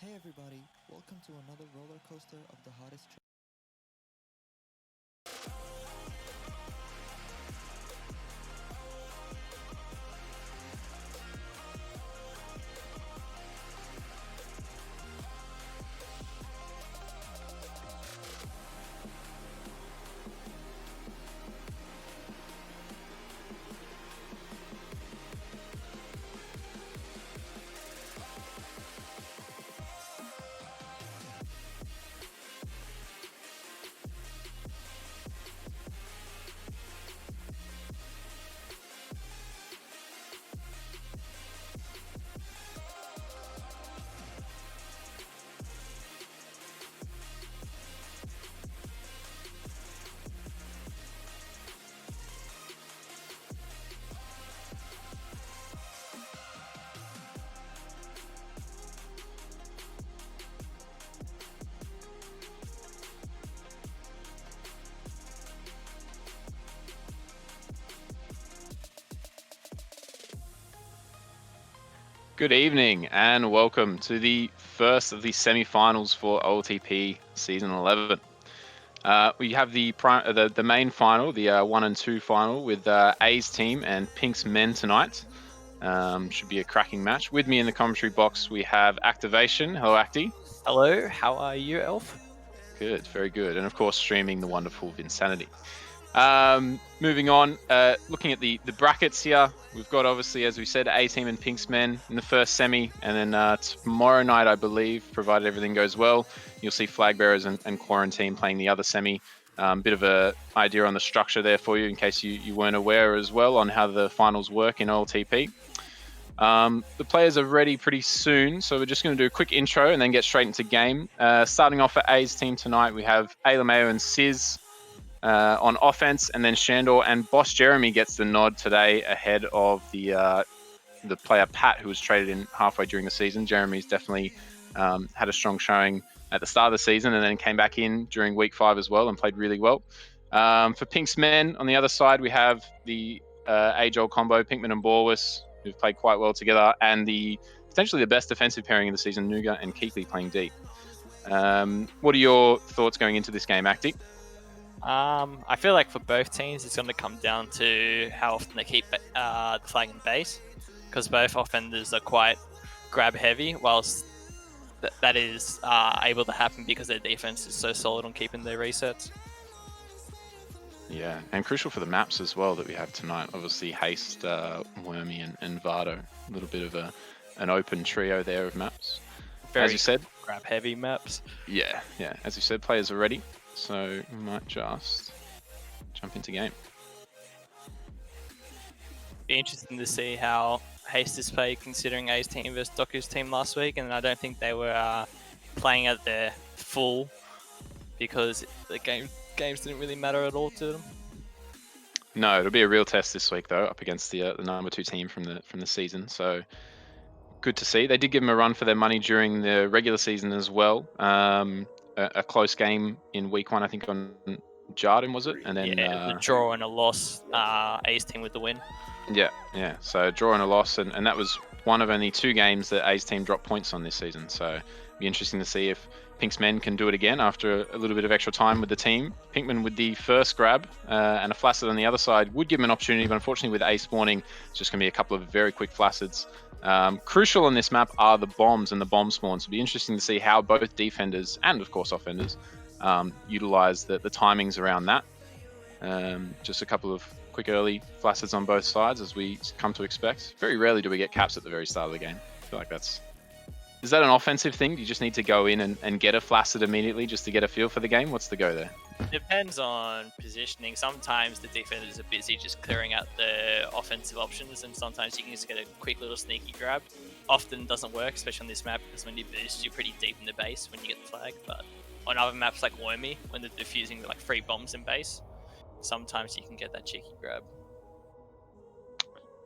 Hey everybody, welcome to another roller coaster of the hottest Good evening and welcome to the first of the semi-finals for OLTP Season 11. We have the main final, the 1 and 2 final with A's team and Pinksmen tonight. Should be a cracking match. With me in the commentary box we have Activation. Hello, Acti. Hello, how are you, Elf? Good, very good. And of course streaming the wonderful Vinsanity. Moving on, looking at the brackets here, we've got obviously, as we said, A Team and Pinksmen in the first semi, and then tomorrow night, I believe, provided everything goes well, you'll see Flag Bearers and Quarantine playing the other semi. Bit of a idea on the structure there for you in case you weren't aware as well on how the finals work in OLTP. The players are ready pretty soon, so we're just going to do a quick intro and then get straight into game. Starting off for A's team tonight, we have Alameo and Sizz on offense, and then Shandor and Boss Jeremy gets the nod today ahead of the player Pat, who was traded in halfway during the season. Jeremy's definitely had a strong showing at the start of the season and then came back in during week 5 as well and played really well. For Pinksmen, on the other side, we have the age-old combo, Pinkman and Borwis, who've played quite well together, and potentially the best defensive pairing of the season, Nuga and Keekly playing D. What are your thoughts going into this game, Acti? I feel like for both teams, it's going to come down to how often they keep the flag in base, because both offenders are quite grab heavy, whilst that is able to happen because their defense is so solid on keeping their resets. Yeah, and crucial for the maps as well that we have tonight. Obviously, Haste, Wormy, and Vardo. A little bit of an open trio there of maps. Very as you said, grab heavy maps. Yeah. As you said, players are ready, so we might just jump into game. Be interesting to see how Haste is played, considering A's team versus Doku's team last week, and I don't think they were playing at their full because the games didn't really matter at all to them. No, it'll be a real test this week though, up against the number 2 team from the season. So good to see. They did give them a run for their money during the regular season as well. A close game in week 1, I think, on Jardim, was it? And then the draw and a loss. A's team with the win. Yeah. So draw and a loss, and that was one of only 2 games that A's team dropped points on this season. So it'll be interesting to see if Pinksmen can do it again after a little bit of extra time with the team. Pinkman with the first grab and a Flaccid on the other side would give him an opportunity, but unfortunately with A spawning, it's just going to be a couple of very quick Flaccids. Crucial on this map are the bombs and the bomb spawns. It'll be interesting to see how both defenders and, of course, offenders utilize the timings around that. Just a couple of quick early Flaccids on both sides, as we come to expect. Very rarely do we get caps at the very start of the game. I feel like is that an offensive thing? Do you just need to go in and get a Flaccid immediately just to get a feel for the game? What's the go there? Depends on positioning. Sometimes the defenders are busy just clearing out the offensive options, and sometimes you can just get a quick little sneaky grab. Often doesn't work, especially on this map, because when you boost, you're pretty deep in the base when you get the flag. But on other maps like Wormy, when they're defusing like 3 bombs in base, sometimes you can get that cheeky grab.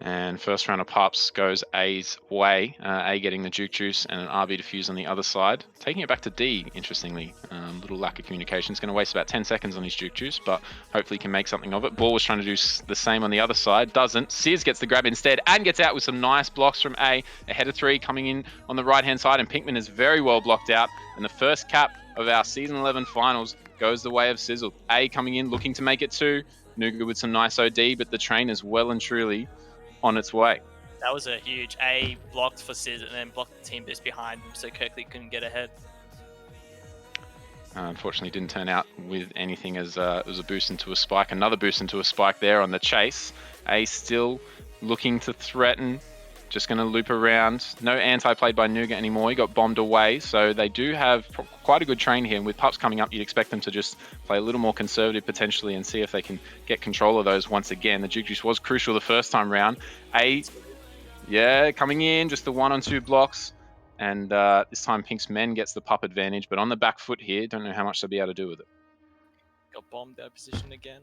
And first round of pups goes A's way. A getting the juke juice and an RB defuse on the other side. Taking it back to D, interestingly. Little lack of communication. It's going to waste about 10 seconds on his juke juice, but hopefully he can make something of it. Ball was trying to do the same on the other side. Doesn't. Sizz gets the grab instead and gets out with some nice blocks from A. Ahead of 3 coming in on the right-hand side, and Pinksmen is very well blocked out. And the first cap of our Season 11 finals goes the way of Sizzle. A coming in, looking to make it 2. Nuga with some nice OD, but the train is well and truly on its way. That was a huge A blocked for Sizz and then blocked the team boost behind him, so Kirkley couldn't get ahead. Unfortunately, didn't turn out with anything as it was a boost into a spike. Another boost into a spike there on the chase. A still looking to threaten. Just going to loop around. No anti-played by Nuga anymore. He got bombed away. So they do have quite a good train here. And with pups coming up, you'd expect them to just play a little more conservative potentially and see if they can get control of those once again. The juke juice was crucial the first time round. A, yeah, coming in, just the 1-on-2 blocks. And this time Pinksmen gets the pup advantage. But on the back foot here, don't know how much they'll be able to do with it. Got bombed out of position again.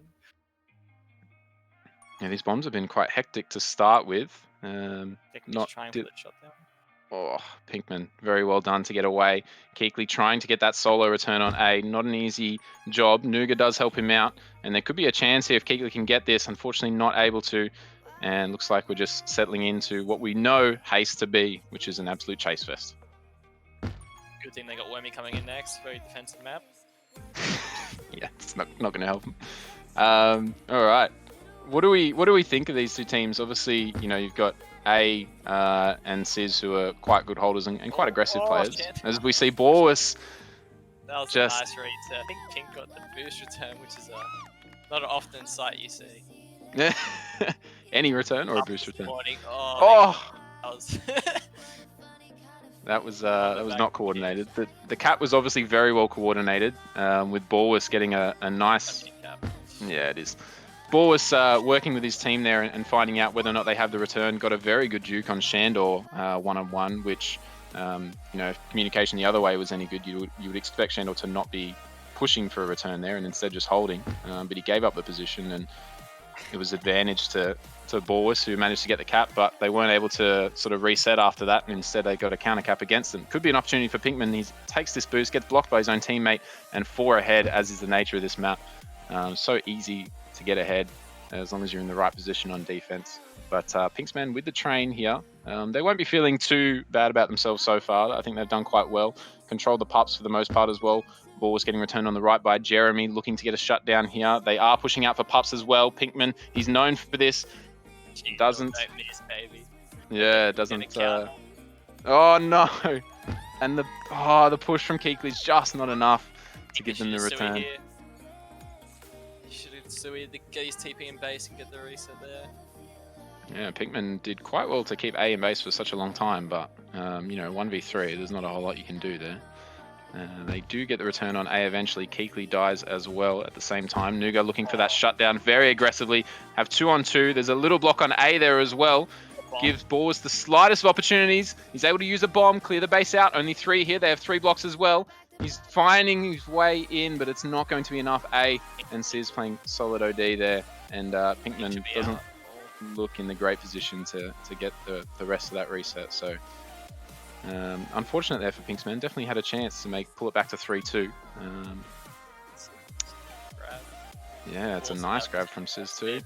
Yeah, these bombs have been quite hectic to start with. Not trying for the shutdown. Oh, Pinksmen, very well done to get away. Keekley trying to get that solo return on A. Not an easy job. Nuga does help him out. And there could be a chance here if Keekley can get this. Unfortunately, not able to. And looks like we're just settling into what we know Haste to be, which is an absolute chase fest. Good thing they got Wormy coming in next. Very defensive map. Yeah, it's not going to help them. All right. What do we think of these two teams? Obviously, you know, you've got A and Sizz, who are quite good holders and quite aggressive players. Shit. As we see Borwis. That was just a nice read. I think Pink got the boost return, which is not an often sight you see. Any return or a boost return? Oh! That was not coordinated. The cap was obviously very well coordinated, with Borwis getting a nice. Yeah, it is. Borwis working with his team there and finding out whether or not they have the return. Got a very good juke on Shandor one-on-one, which, you know, if communication the other way was any good, you would expect Shandor to not be pushing for a return there and instead just holding. But he gave up the position, and it was advantage to Borwis, who managed to get the cap, but they weren't able to sort of reset after that, and instead they got a counter cap against them. Could be an opportunity for Pinksmen. He takes this boost, gets blocked by his own teammate, and 4 ahead, as is the nature of this map. So easy to get ahead as long as you're in the right position on defense. But Pinksmen with the train here, they won't be feeling too bad about themselves so far. I think they've done quite well. Controlled the pups for the most part as well. Ball was getting returned on the right by Jeremy, looking to get a shutdown here. They are pushing out for pups as well. Pinksmen, he's known for this. Jeez, doesn't. Miss, baby. Yeah, doesn't. Oh no! And the push from Keekley's just not enough to give them the return. He should have Sui to get his TP in base and get the reset there. Yeah, Pinksmen did quite well to keep A in base for such a long time, but you know, 1v3, there's not a whole lot you can do there. They do get the return on A eventually. Keekley dies as well at the same time. Nuga looking for that shutdown very aggressively. Have 2-on-2. There's a little block on A there as well. Gives Borwis the slightest of opportunities. He's able to use a bomb, clear the base out. Only 3 here. They have 3 blocks as well. He's finding his way in, but it's not going to be enough. A and Sizz playing solid OD there. And Pinksmen doesn't look in the great position to get the rest of that reset. So unfortunate there for Pinksmen. Definitely had a chance to pull it back to 3-2. Yeah, it's a nice grab from Sizz too.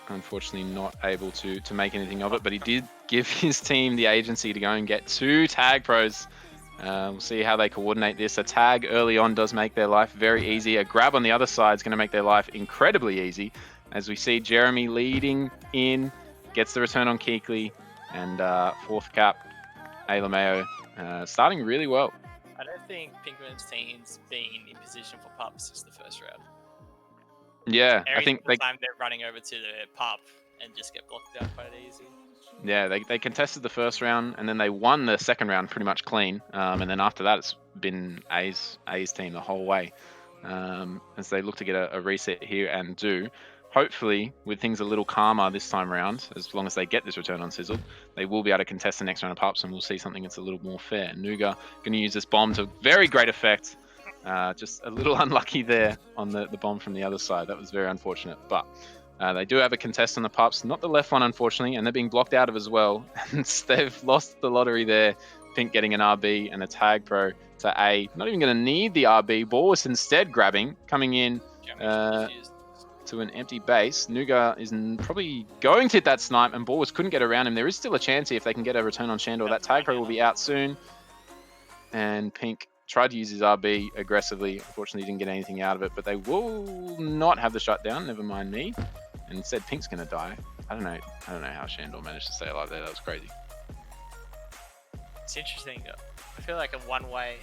Unfortunately not able to make anything of it, but he did give his team the agency to go and get 2 tag pros. We'll see how they coordinate this. A tag early on does make their life very easy. A grab on the other side is going to make their life incredibly easy. As we see Jeremy leading in, gets the return on Keekley, and 4th cap, Alameo, starting really well. I don't think Pinksmen's team's been in position for pups since the first round. Yeah, I think they're running over to the pup and just get blocked out quite easy. Yeah, they contested the first round and then they won the second round pretty much clean. And then after that, it's been A's team the whole way. As they look to get a reset here and do. Hopefully, with things a little calmer this time around, as long as they get this return on Sizzle, they will be able to contest the next round of pups and we'll see something that's a little more fair. Nuga going to use this bomb to very great effect. Just a little unlucky there on the bomb from the other side. That was very unfortunate. But They do have a contest on the pups, not the left one, unfortunately, and they're being blocked out of as well. And they've lost the lottery there. Pink getting an RB and a tag pro to A. Not even going to need the RB. Ball was instead grabbing, coming in to an empty base. Nuga is probably going to hit that snipe, and Ballers couldn't get around him. There is still a chance here if they can get a return on Shandor. That tag pro will be out soon. And Pink tried to use his RB aggressively. Unfortunately, didn't get anything out of it, but they will not have the shutdown. Never mind me. And instead, Pink's going to die. I don't know how Shandor managed to stay alive there. That was crazy. It's interesting. I feel like one way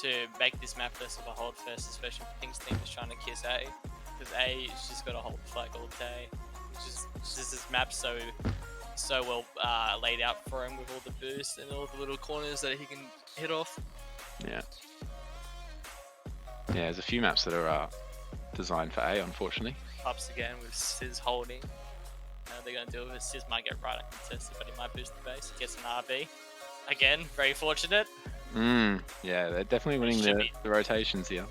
to make this map less of a hold first, especially if Pink's team is trying to kiss A, because A is just got to hold flag all day. It's just this map so well laid out for him with all the boosts and all the little corners that he can hit off. Yeah. Yeah, there's a few maps that are designed for A, unfortunately. Ups again with Sizz holding. They're going to deal with it. Sizz might get right on contested, but he might boost the base. He gets an RB. Again, very fortunate. Yeah, they're definitely winning the rotations here.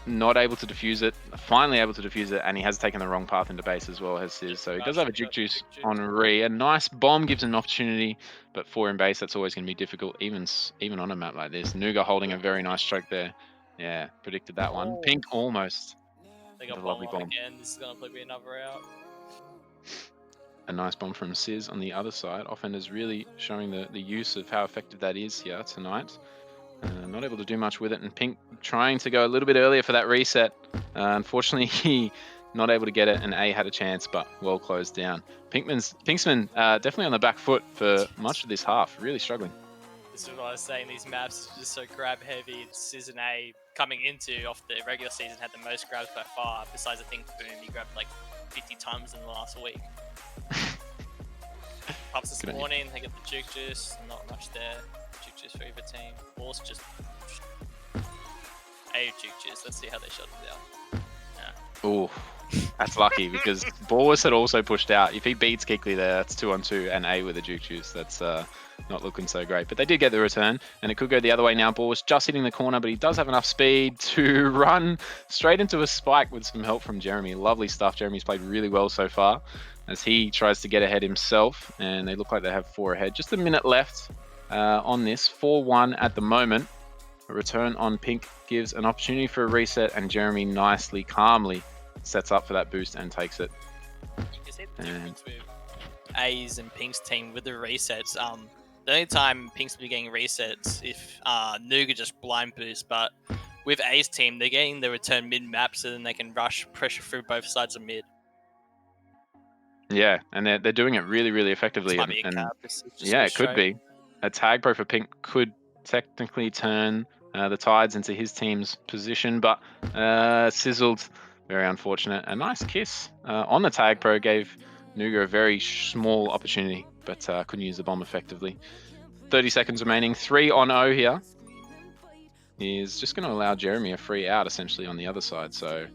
Not able to defuse it. Finally able to defuse it, and he has taken the wrong path into base as well, has Sizz. So he does have a juke juice on Ree. A nice bomb gives an opportunity, but 4 in base, that's always going to be difficult, even on a map like this. Nuga holding a very nice choke there. Yeah, predicted that one. Oh. Pink almost. They got bomb again. This is going to probably be another out. A nice bomb from Sizz on the other side. Offender's really showing the use of how effective that is here tonight. Not able to do much with it, and Pink trying to go a little bit earlier for that reset. Unfortunately, he not able to get it, and A had a chance, but well closed down. Pinksmen definitely on the back foot for much of this half, really struggling. This is what I was saying, these maps are just so grab heavy. Sizz and A coming into off the regular season had the most grabs by far, besides I think Boom, he grabbed like 50 times in the last week. Pups this morning, they get the juke juice, not much there. Juke juice for either team. Balls just A juke juice, let's see how they shut it down. Yeah. Ooh, that's lucky because Ballers had also pushed out. If he beats Kickley there, that's 2-on-2 and A with a juke juice. That's not looking so great, but they did get the return, and it could go the other way now. Ballers just hitting the corner, but he does have enough speed to run straight into a spike with some help from Jeremy. Lovely stuff. Jeremy's played really well so far as he tries to get ahead himself, and they look like they have 4 ahead. Just a minute left on this. 4-1 at the moment. A return on Pink gives an opportunity for a reset, and Jeremy nicely, calmly sets up for that boost and takes it. You can see the difference with A's and Pink's team with the resets. The only time Pink's been getting resets if Nuga just blind boost, but with A's team, they're getting the return mid-map so then they can rush pressure through both sides of mid. Yeah, and they're doing it really, really effectively. Yeah, it could be. A tag pro for Pink could technically turn the tides into his team's position, but sizzled. Very unfortunate. A nice kiss on the tag pro gave Nuga a very small opportunity, but couldn't use the bomb effectively. 30 seconds remaining. 3-on-0 here. He's just going to allow Jeremy a free out, essentially, on the other side. So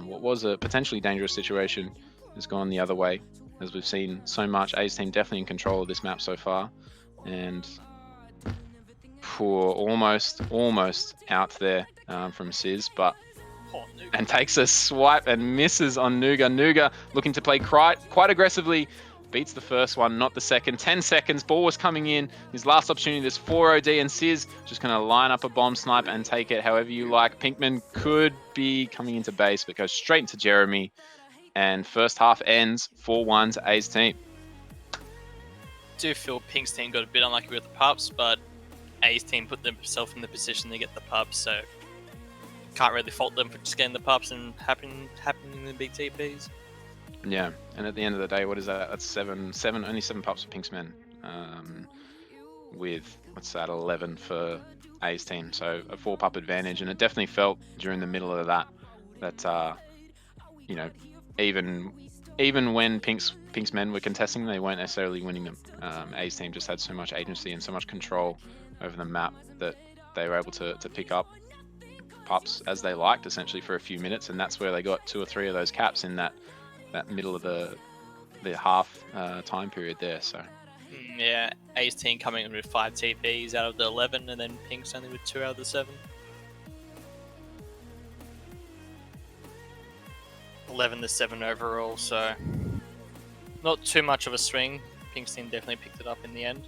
what was a potentially dangerous situation has gone the other way, as we've seen so much. A's team definitely in control of this map so far. And almost out there from Sizz, but and takes a swipe and misses on Nuga. Nuga looking to play quite aggressively. Beats the first one, not the second. 10 seconds. Ball was coming in. His last opportunity. There's 4 OD, and Sizz just going to line up a bomb snipe and take it however you like. Pinkman could be coming into base, but goes straight into Jeremy. And first half ends 4-1 to A's team. I do feel Pink's team got a bit unlucky with the pups, but A's team put themselves in the position to get the pups, so can't really fault them for just getting the pups and happening in the big TPs. Yeah, and at the end of the day, what is that? That's only 7 pups for Pinksmen. With, what's that, 11 for A's team. So a 4-pup advantage, and it definitely felt during the middle of that you know, even when Pinksmen were contesting, they weren't necessarily winning them. A's team just had so much agency and so much control over the map that they were able to pick up pups as they liked, essentially, for a few minutes, and that's where they got 2 or 3 of those caps in that middle of the half time period there. So yeah, A's team coming in with 5 TPs out of the 11, and then Pink's only with 2 out of the 7. 11-7 overall, so not too much of a swing. Pink's team definitely picked it up in the end.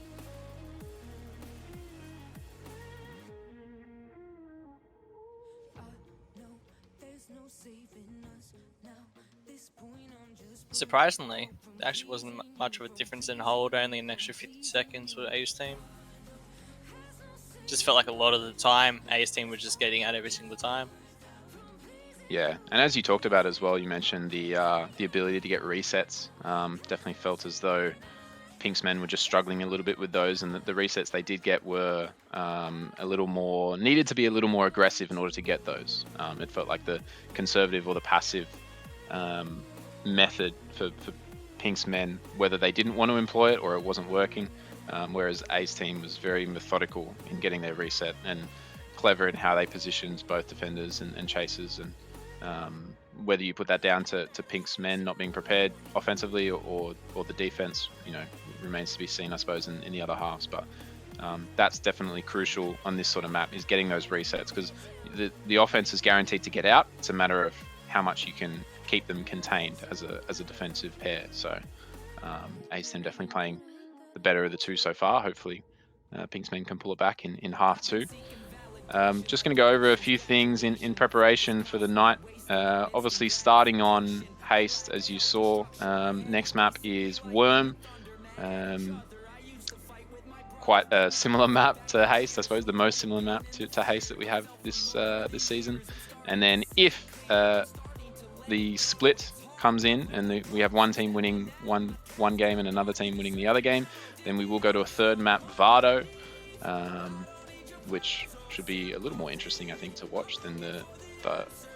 Surprisingly, there actually wasn't much of a difference in hold, only an extra 50 seconds for the A's team. Just felt like a lot of the time, A's team was just getting out every single time. Yeah, and as you talked about as well, you mentioned the ability to get resets. Definitely felt as though Pinksmen were just struggling a little bit with those, and the resets they did get were needed to be a little more aggressive in order to get those. It felt like the conservative or the passive method for Pinksmen, whether they didn't want to employ it or it wasn't working, whereas A's team was very methodical in getting their reset and clever in how they positioned both defenders and chasers, and whether you put that down to Pinksmen not being prepared offensively or the defense, remains to be seen, I suppose, in the other halves. But that's definitely crucial on this sort of map, is getting those resets, because the offense is guaranteed to get out. It's a matter of how much you can keep them contained as a defensive pair. So Ace team definitely playing the better of the two so far. Hopefully Pinksmen can pull it back in half two. Just going to go over a few things in preparation for the night. Obviously starting on Haste, as you saw. Next map is Worm. Quite a similar map to Haste, I suppose, the most similar map to Haste that we have this season. And then if the split comes in and we have one team winning one game and another team winning the other game, then we will go to a third map, Vardo, which should be a little more interesting, I think, to watch than the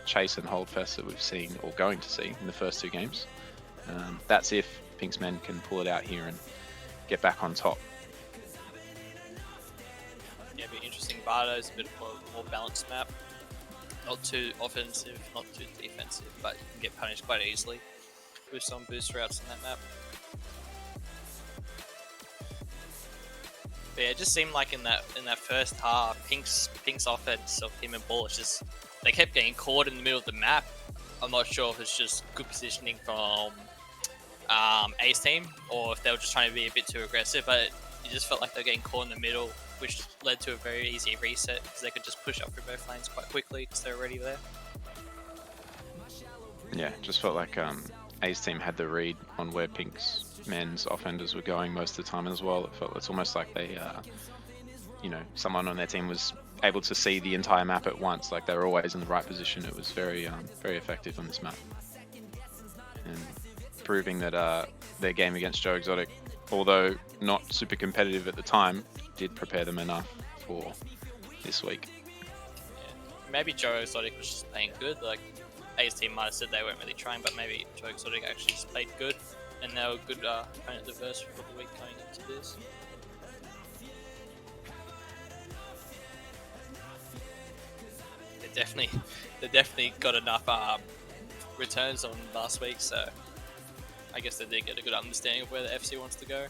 chase and hold fest that we've seen, or going to see, in the first two games. That's if Pinksmen can pull it out here and get back on top. Yeah, it'd be interesting. Vardo's a bit of a more balanced map. Not too offensive, not too defensive, but you can get punished quite easily with some boost routes on that map. But yeah, it just seemed like in that first half, Pink's offense of him and Ball, just they kept getting caught in the middle of the map. I'm not sure if it's just good positioning from Ace team, or if they were just trying to be a bit too aggressive, but it just felt like they were getting caught in the middle, which led to a very easy reset, because they could just push up through both lanes quite quickly because they're already there. Yeah, just felt like Ace team had the read on where Pinksmen's offenders were going most of the time as well. It's almost like they, someone on their team was able to see the entire map at once. Like, they were always in the right position. It was very effective on this map, and proving that their game against Joe Exotic, although not super competitive at the time, did prepare them enough for this week. Yeah. Maybe Joe Exotic was just playing good. Like, A's team might have said they weren't really trying, but maybe Joe Exotic actually just played good, and they were good opponent diverse for the week going into this. They definitely got enough returns on last week, so I guess they did get a good understanding of where the FC wants to go.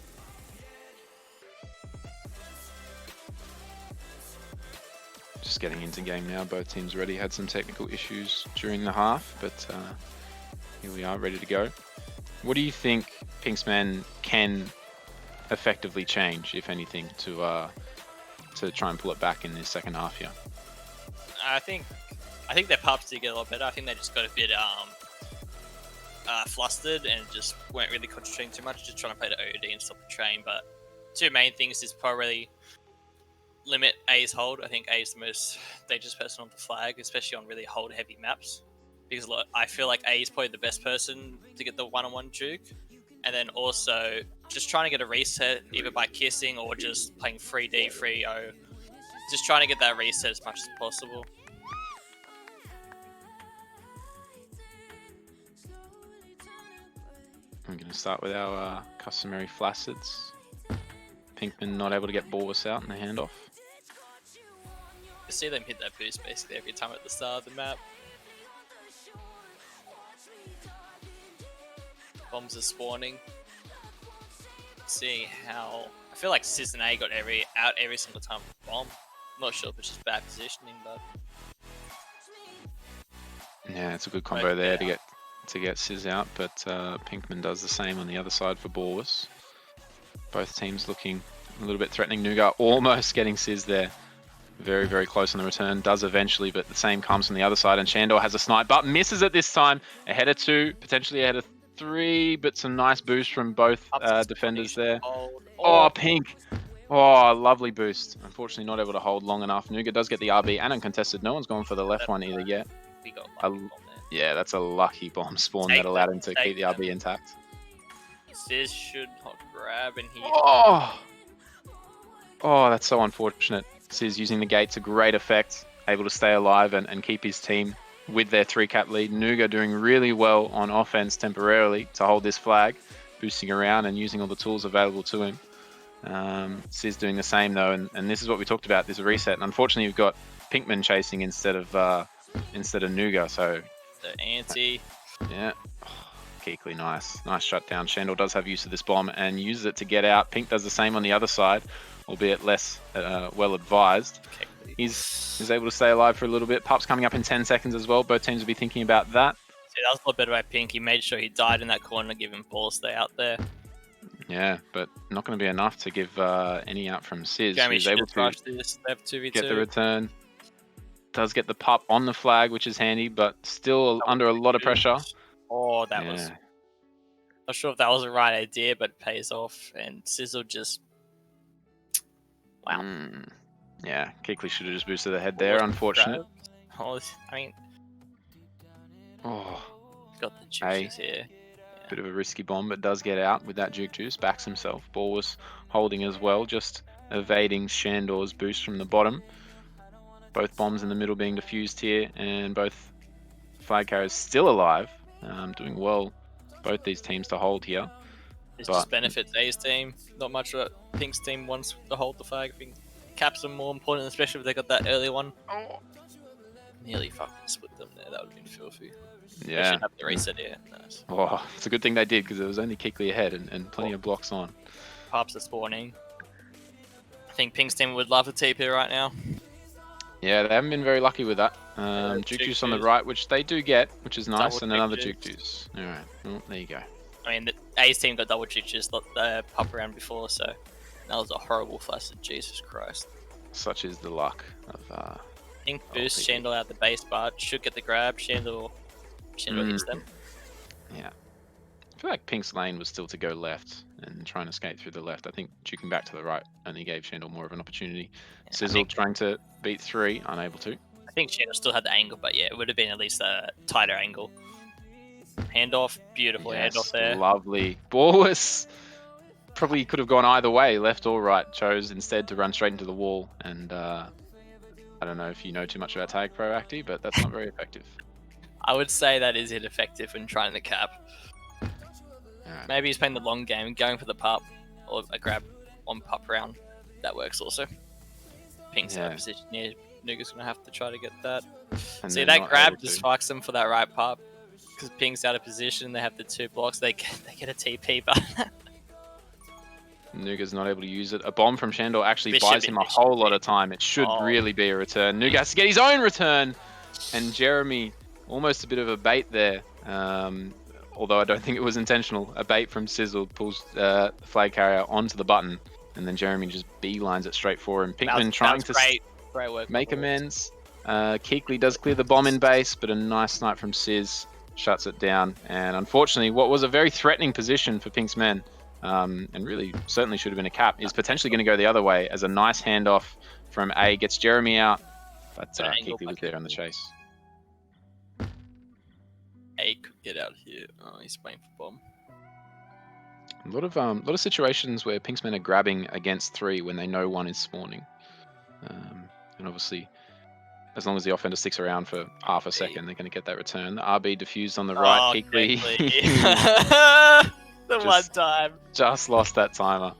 Just getting into game now. Both teams already had some technical issues during the half, but here we are, ready to go. What do you think Pinksmen can effectively change, if anything, to try and pull it back in this second half here? I think their pubs did get a lot better. I think they just got a bit flustered and just weren't really concentrating too much, just trying to play the OOD and stop the train. But two main things is probably limit A's hold. I think A's the most dangerous person on the flag, especially on really hold heavy maps, because I feel like A is probably the best person to get the one-on-one juke. And then also just trying to get a reset either by kissing or just playing 3D, 3-0. Just trying to get that reset as much as possible. I'm going to start with our customary flaccid. Pinkman not able to get Boris out in the handoff. You see them hit that boost basically every time at the start of the map. Bombs are spawning. Seeing how I feel like Season A got every single time with bomb. I'm not sure if it's just bad positioning, but yeah, it's a good combo there to to get Sizz out, but Pinksmen does the same on the other side for Borwas. Both teams looking a little bit threatening. Nuga almost getting Sizz there. Very, very close on the return. Does eventually, but the same comes from the other side. And Shandor has a snipe, but misses it this time. Ahead of 2, potentially ahead of 3, but some nice boost from both defenders there. Oh, Pink. Oh, lovely boost. Unfortunately, not able to hold long enough. Nuga does get the RB and uncontested. No one's gone for the left one either yet. We got lucky bomb there. Yeah, that's a lucky bomb spawn that allowed him to keep the RB intact. Sizz should hot grab and he... Oh, that's so unfortunate. Sizz using the gate to great effect, able to stay alive and keep his team with their 3-cap lead. Nuga doing really well on offense temporarily to hold this flag, boosting around and using all the tools available to him. Sizz doing the same though, and this is what we talked about, this reset. And unfortunately, you've got Pinksmen chasing instead of Nuga, so... The anti. Yeah. Keekly, nice shutdown. Shandor does have use of this bomb and uses it to get out. Pink does the same on the other side, albeit less well advised. He's able to stay alive for a little bit. Pup's coming up in 10 seconds as well. Both teams will be thinking about that. See, that was a lot better by Pink. He made sure he died in that corner, give him ball stay out there. Yeah, but not going to be enough to give any out from Sizz. He's able to rush this. They have 2v2. Get the return. Does get the pup on the flag, which is handy, but still under a lot of pressure. Oh, that was... Not sure if that was the right idea, but it pays off. And Sizzle just... Wow. Yeah, Keekly should have just boosted the head there, unfortunate. Oh, I mean... Oh. Got the juices here. Bit of a risky bomb, but does get out with that juke juice. Backs himself. Ball was holding as well, just evading Shandor's boost from the bottom. Both bombs in the middle being defused here, and both flag carriers still alive. Doing well, both these teams to hold here. It just benefits A's team. Not much of Pink's team wants to hold the flag. I think caps are more important, especially if they got that early one. Oh. Nearly fucking split them there. That would have been filthy. Yeah. They should have the reset here. Nice. Oh, it's a good thing they did because there was only Keekly ahead and plenty of blocks on. Pups are spawning. I think Pink's team would love a TP right now. Yeah, they haven't been very lucky with that. Juke juice on the right, which they do get, which is nice, double and another juke juice. All right, well, there you go. I mean, the A's team got double juke juice the pup round before, so that was a horrible flash. Jesus Christ. Such is the luck of. Pink boosts Shandor out the base, but should get the grab. Shandor hits them. Yeah. I feel like Pink's lane was still to go left and try and escape through the left. I think juking back to the right only gave Shandor more of an opportunity. Yeah, Sizzle trying to beat 3, unable to. I think Shandor still had the angle, but yeah, it would have been at least a tighter angle. Handoff, beautiful handoff there. Lovely. Borwas probably could have gone either way, left or right. Chose instead to run straight into the wall. And I don't know if you know too much about Tag Pro Acti, but that's not very effective. I would say that is ineffective when trying to cap. Right. Maybe he's playing the long game, going for the pup, or a grab on pup round. That works also. Pink's out of position here. Nuga's going to have to try to get that. And see, that grab just fucks them for that right pup. Because Pink's out of position, they have the 2 blocks, they get a TP, but... Nuga's not able to use it. A bomb from Shandor actually buys him a whole lot of time. It should really be a return. Nuga has to get his own return! And Jeremy, almost a bit of a bait there. Although I don't think it was intentional. A bait from Sizzle pulls the flag carrier onto the button, and then Jeremy just beelines it straight for him. Pinksmen trying to great work make amends. Keekly does clear the bomb in base, but a nice snipe from Sizz shuts it down. And unfortunately, what was a very threatening position for Pinksmen, and really certainly should have been a cap, is potentially going to go the other way as a nice handoff from A gets Jeremy out, but Keekly was there on the chase. A could get out here. Oh, he's playing for bomb. A lot of situations where Pinksmen are grabbing against 3 when they know 1 is spawning, and obviously, as long as the offender sticks around for half a second, they're going to get that return. The RB diffused on the right. Keekly. The one time. Just lost that timer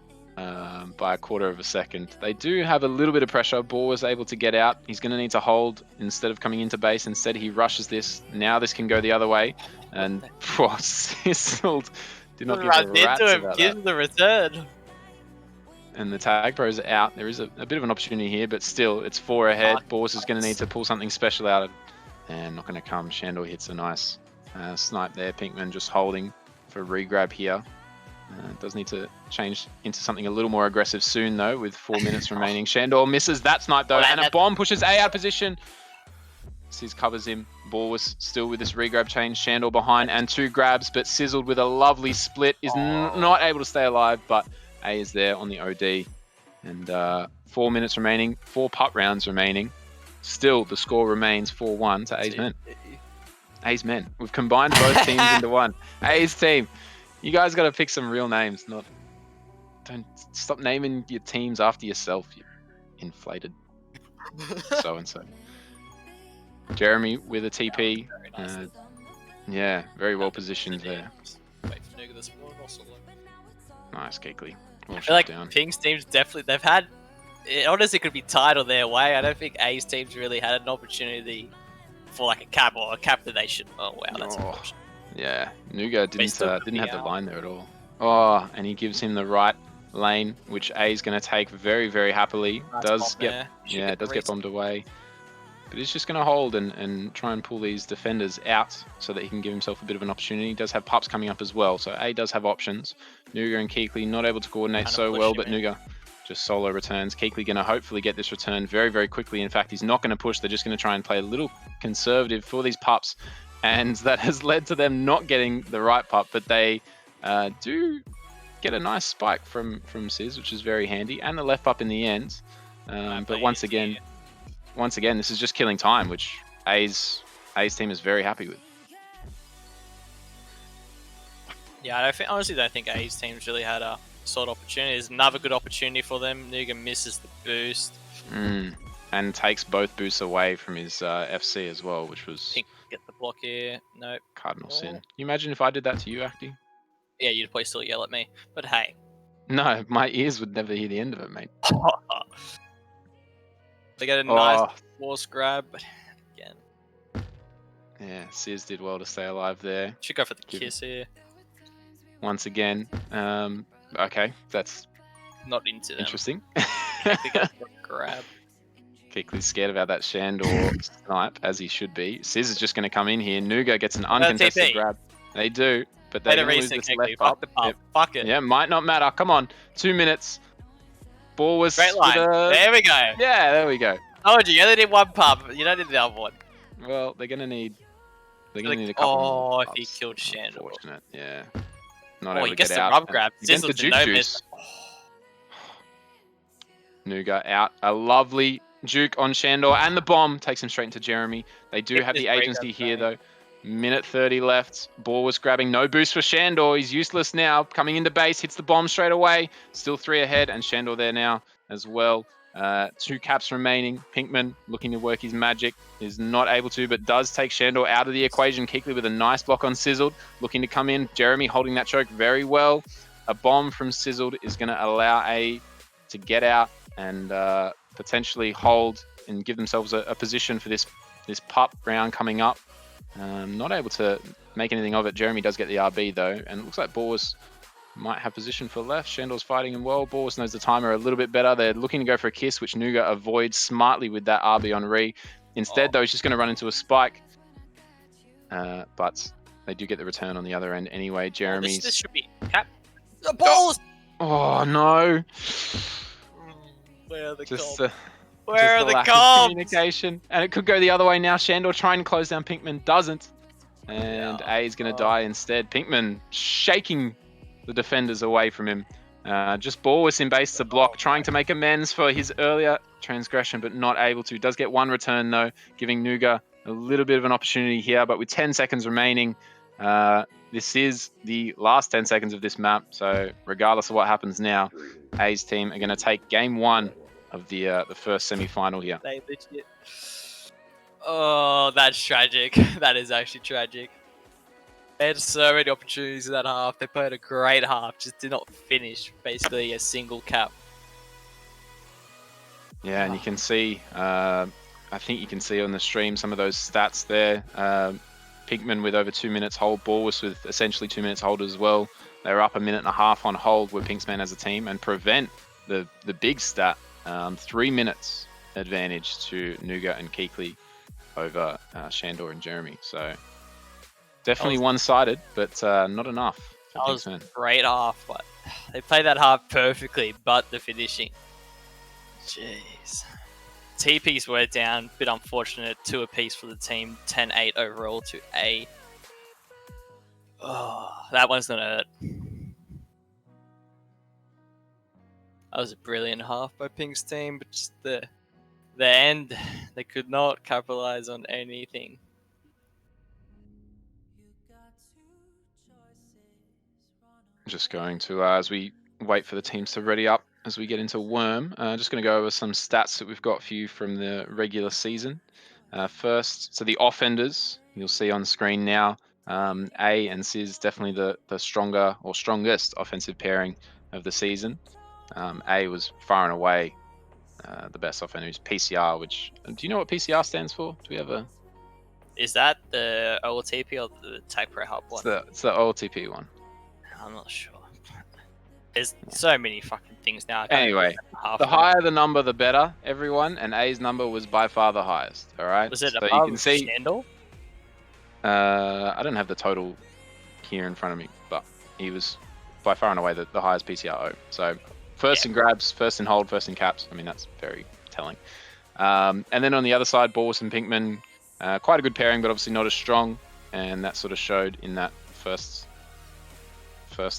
by a quarter of a second. They do have a little bit of pressure. Ball was able to get out. He's going to need to hold instead of coming into base. Instead, he rushes this. Now this can go the other way. And Sizzle did not give a rat's about gives the return. And the tag pros are out. There is a bit of an opportunity here, but still, it's 4 ahead. Borwas is going to need to pull something special out. And not going to come. Shandor hits a nice Snipe there. Pinkman just holding for regrab here. Does need to change into something a little more aggressive soon, though, with 4 minutes remaining. Shandor misses that snipe, though, and a bomb pushes A out of position. Sizz covers him. Ball was still with this regrab change. Shandor behind and 2 grabs, but Sizzled with a lovely split is not able to stay alive, but A is there on the OD. And 4 minutes remaining, 4 putt rounds remaining. Still, the score remains 4-1 to A's men. A's men. We've combined both teams into one. A's team. You guys got to pick some real names. Don't stop naming your teams after yourself, you inflated so-and-so. Jeremy with a TP. Yeah, very well positioned there. Wait for Nuga this one also. Nice, Keekley. I feel like Ping's teams definitely, they've had, it honestly could be tied on their way. I don't think A's teams really had an opportunity for like a cap or a cap that they should. Oh wow, that's unfortunate. Yeah, Nuga didn't have the line there at all. Oh, and he gives him the right lane, which A's going to take very, very happily. Does get bombed away. But he's just going to hold and try and pull these defenders out so that he can give himself a bit of an opportunity. He does have pups coming up as well, so A does have options. Nuga and Keekley not able to coordinate so well, but Nuga just solo returns. Keekley going to hopefully get this return very, very quickly. In fact, he's not going to push. They're just going to try and play a little conservative for these pups, and that has led to them not getting the right pup, but they do get a nice spike from Sizz, which is very handy, and the left pup in the end. But once again, this is just killing time, which A's team is very happy with. Yeah, I honestly don't think A's teams really had a solid opportunity. There's another good opportunity for them. Nuga misses the boost. And takes both boosts away from his FC as well, which was... Pink get the block here. Nope. Cardinal sin. Can you imagine if I did that to you, Acti? Yeah, you'd probably still yell at me. But hey. No, my ears would never hear the end of it, mate. They get a nice force grab, but again. Yeah, Sizz did well to stay alive there. Should go for the kiss here. Once again. Okay, that's not into them. Interesting. Grab. Keekley's scared about that Shandor snipe, as he should be. Sizz is just going to come in here. Nuga gets an uncontested grab. They do, but they lose this left up. Fuck it. Yeah, might not matter. Come on, 2 minutes. Ball was straight line. There we go. Yeah, there we go. I told you only need one pub. You don't need the other one. Well, they're gonna need a couple. Oh, if he killed Shandor. Unfortunate. Yeah. Not able he to gets get the out. rub grab. Against the juice. Nuga out. A lovely juke on Shandor, and the bomb takes him straight into Jeremy. They do have the agency here, though. Minute 30 left. Ball was grabbing. No boost for Shandor. He's useless now. Coming into base. Hits the bomb straight away. Still 3 ahead. And Shandor there now as well. 2 caps remaining. Pinkman looking to work his magic. Is not able to, but does take Shandor out of the equation. Keekley with a nice block on Sizzled. Looking to come in. Jeremy holding that choke very well. A bomb from Sizzled is going to allow A to get out and potentially hold and give themselves a position for this pup round coming up. Not able to make anything of it. Jeremy does get the RB though, and it looks like Boris might have position for left. Shandor's fighting him well. Boris knows the timer a little bit better. They're looking to go for a kiss, which Nuga avoids smartly with that RB on Ree. Instead, though, he's just going to run into a spike. But they do get the return on the other end anyway. Jeremy's... This should be cap. The balls! Oh, no. Where are the just Where are the comms? Communication. And it could go the other way now. Shandor trying to close down Pinkman. Doesn't. And A is going to die instead. Pinkman shaking the defenders away from him. Just Boris in base to block. Trying to make amends for his earlier transgression, but not able to. Does get one return, though. Giving Nuga a little bit of an opportunity here. But with 10 seconds remaining, this is the last 10 seconds of this map. So regardless of what happens now, A's team are going to take game 1 of the first semi-final here. They legit. Oh, that's tragic. That is actually tragic. They had so many opportunities in that half. They played a great half, just did not finish basically a single cap. Yeah, and you can see, I think you can see on the stream some of those stats there. Pinkman with over 2 minutes hold, Boris with essentially 2 minutes hold as well. They're up 1.5 minutes on hold with Pinksmen as a team, and prevent the big stat, 3 minutes advantage to Nuga and Keekley over Shandor and Jeremy. So Definitely one-sided, but not enough for That was Pinksmen. great half, but they played that half perfectly, but the finishing. Jeez. TPs were down, bit unfortunate, 2 apiece for the team, 10-8 overall to A. Oh, that one's gonna hurt. That was a brilliant half by Pink's team, but just the end, they could not capitalize on anything. Just going to, as we wait for the teams to ready up, as we get into Worm, just going to go over some stats that we've got for you from the regular season. First, so the offenders, you'll see on screen now, A and Sis definitely the stronger or strongest offensive pairing of the season. A was far and away the best offender, who's PCR, which, do you know what PCR stands for? Do we have a... Is that the OLTP or the Tag Pro Hub one? It's the OLTP one. I'm not sure. There's so many fucking things now. Anyway, the higher the number, the better, everyone. And A's number was by far the highest. All right. Was it so above you can see, Scandal? I don't have the total here in front of me, but he was by far and away the highest PCRO. So first in grabs, first in hold, first in caps. I mean, that's very telling. And then on the other side, Borwis and Pinksmen, quite a good pairing, but obviously not as strong. And that sort of showed in that first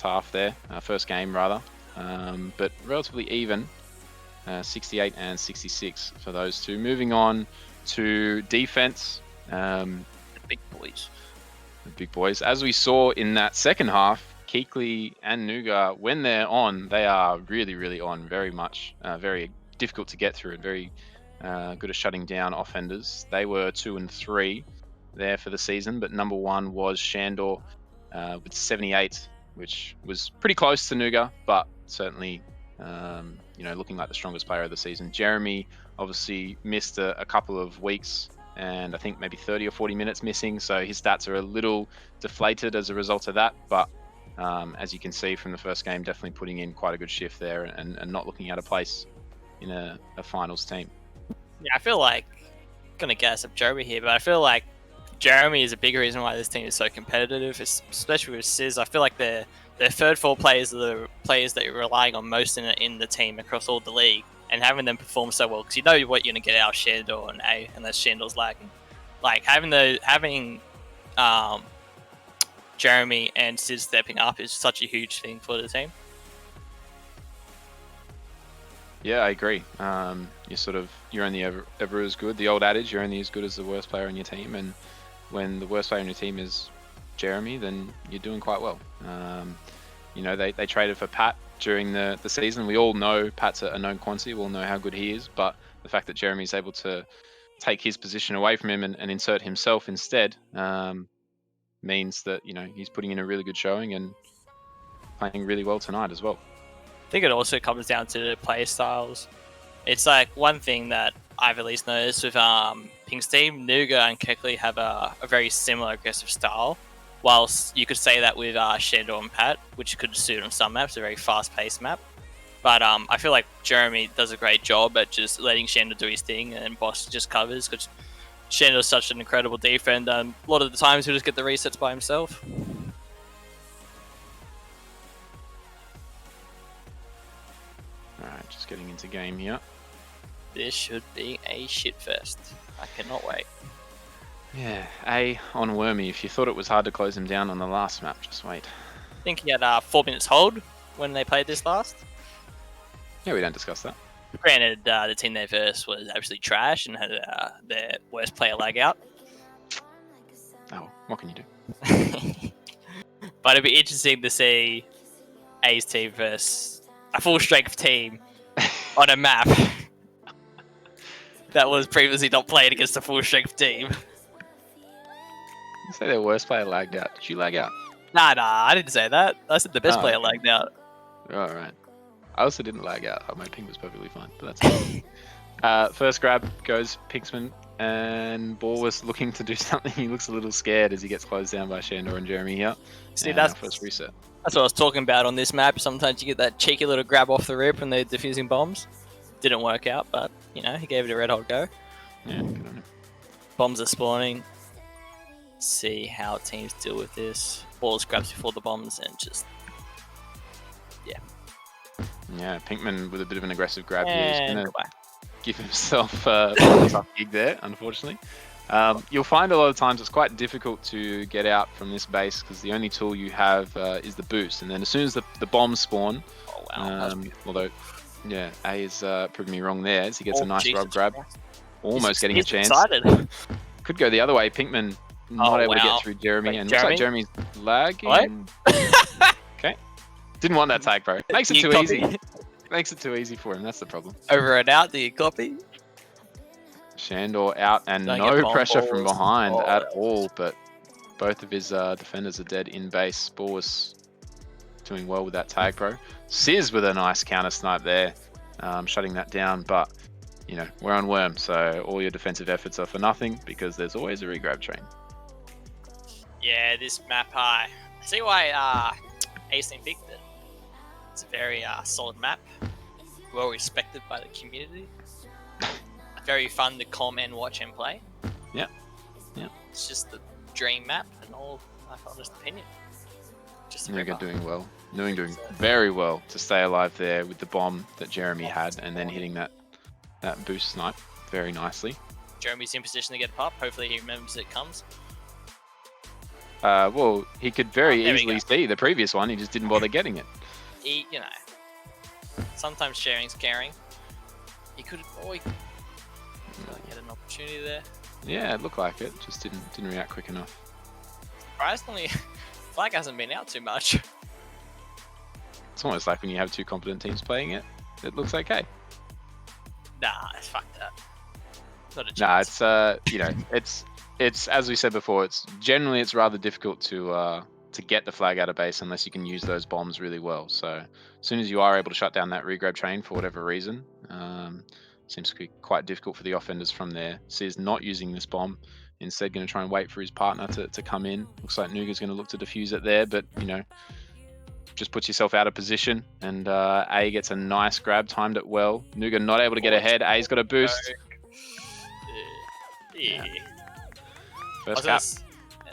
half there, first game rather, but relatively even, 68 and 66 for those two. Moving on to defense, The big boys. the big boys. As we saw in that second half, Keekly and Nuga, when they're on, they are really, really on, very much, very difficult to get through and very good at shutting down offenders. They were 2 and 3 there for the season, but number 1 was Shandor with 78, which was pretty close to Nuga, but certainly, looking like the strongest player of the season. Jeremy obviously missed a couple of weeks, and I think maybe 30 or 40 minutes missing, so his stats are a little deflated as a result of that. But as you can see from the first game, definitely putting in quite a good shift there and not looking out of place in a finals team. Yeah, I feel like, gonna guess up Jeremy here, but I feel like Jeremy is a big reason why this team is so competitive, especially with Sis. I feel like their third, 4 players are the players that you're relying on most in the team across all the league, and having them perform so well, because you know what you're gonna get out of Shandor and A, unless Shandor's lagging. Like having Jeremy and Sis stepping up is such a huge thing for the team. Yeah, I agree. You're only ever as good. The old adage, you're only as good as the worst player on your team, and when the worst player on your team is Jeremy, then you're doing quite well. They traded for Pat during the season. We all know Pat's a known quantity. We all know how good he is, but the fact that Jeremy's able to take his position away from him and insert himself instead means that he's putting in a really good showing and playing really well tonight as well. I think it also comes down to the play styles. It's like one thing that I've at least noticed with Pink's team, Nuga and Kekley have a very similar aggressive style, whilst you could say that with Shandor and Pat, which could suit on some maps, a very fast-paced map. But I feel like Jeremy does a great job at just letting Shandor do his thing, and Boss just covers, because Shandor's such an incredible defender, and a lot of the times he'll just get the resets by himself. Alright, just getting into game here. This should be a shitfest. I cannot wait. Yeah, A on Wormy. If you thought it was hard to close him down on the last map, just wait. I think he had 4 minutes hold when they played this last. Yeah, we don't discuss that. Granted, the team they versed was absolutely trash and had their worst player lag out. Oh, what can you do? But it'd be interesting to see A's team versus a full strength team on a map that was previously not played against a full strength team. You say their worst player lagged out. Did you lag out? Nah, I didn't say that. I said the best player lagged out. Alright. I also didn't lag out. My ping was perfectly fine, but that's fine. First grab goes Pinksmen, and Ball was looking to do something. He looks a little scared as he gets closed down by Shandor and Jeremy here. See, and that's first reset. That's what I was talking about on this map. Sometimes you get that cheeky little grab off the rip when they're defusing bombs. Didn't work out, but he gave it a red hot go. Yeah, good on him. Bombs are spawning. see how teams deal with this. Balls grabs before the bombs and just Yeah, Pinkman with a bit of an aggressive grab here. He's and going to goodbye. give himself a tough gig there, unfortunately. You'll find a lot of times it's quite difficult to get out from this base because the only tool you have is the boost. And then as soon as the bombs spawn, Oh wow. although, yeah, A is proving me wrong there as he gets a nice Jesus rub grab. Christ. Almost getting a He's chance. Excited. Could go the other way. Pinkman not able to wow. get through Jeremy. Wait, And Jeremy? looks like Jeremy's lagging. Okay. Didn't want that tag, bro. Makes it You too copy? easy. Makes it too easy for him. That's the problem. Over and out. Do you copy? Shandor out and Don't get no bomb pressure from balls. behind Oh. at all, but both of his defenders are dead in base. Ball was doing well with that tag, bro. Sizz with a nice counter snipe there, shutting that down, but you know, we're on Worm, so all your defensive efforts are for nothing because there's always a regrab train. Yeah, this map, I see why Haste picked it. It's a very solid map, well respected by the community. Very fun to comment, watch, and play. Yeah, yeah. It's just the dream map, and all my honest opinion. Just a Nuga ripper. doing well. Doing very well to stay alive there with the bomb that Jeremy had, and then hitting that boost snipe very nicely. Jeremy's in position to get a pop. Hopefully, he remembers it comes. Well, he could very There we easily go. see the previous one. He just didn't bother getting it. He, sometimes sharing's caring. He could, he had an opportunity there. Yeah, it looked like it. Just didn't react quick enough. Surprisingly, flag hasn't been out too much. It's almost like when you have two competent teams playing it, it looks okay. Nah, fuck that. Not a chance. Nah, it's it's as we said before. It's generally rather difficult to get the flag out of base unless you can use those bombs really well. So as soon as you are able to shut down that regrab train for whatever reason, seems to be quite difficult for the offenders from there. Sizz not using this bomb, instead going to try and wait for his partner to come in. Looks like Nuga's going to look to defuse it there, but just puts yourself out of position, and A gets a nice grab, timed it well. Nuga not able to get ahead. A's got a boost. Yeah. First cap.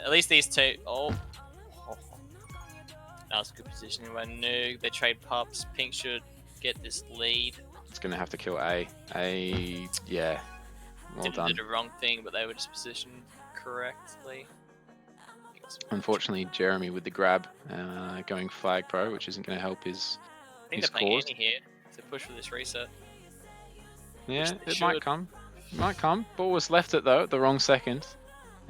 At least these two. Oh. That was a good positioning by Noog. They trade pups. Pink should get this lead. It's going to have to kill A. Yeah. Well done. Did the wrong thing, but they were just positioned correctly. Unfortunately, Jeremy with the grab, going flag pro, which isn't going to help his I think his they're playing cause. Annie here to push for this reset. Yeah, they it might should. come. It might come. Ball was left it though at the wrong second.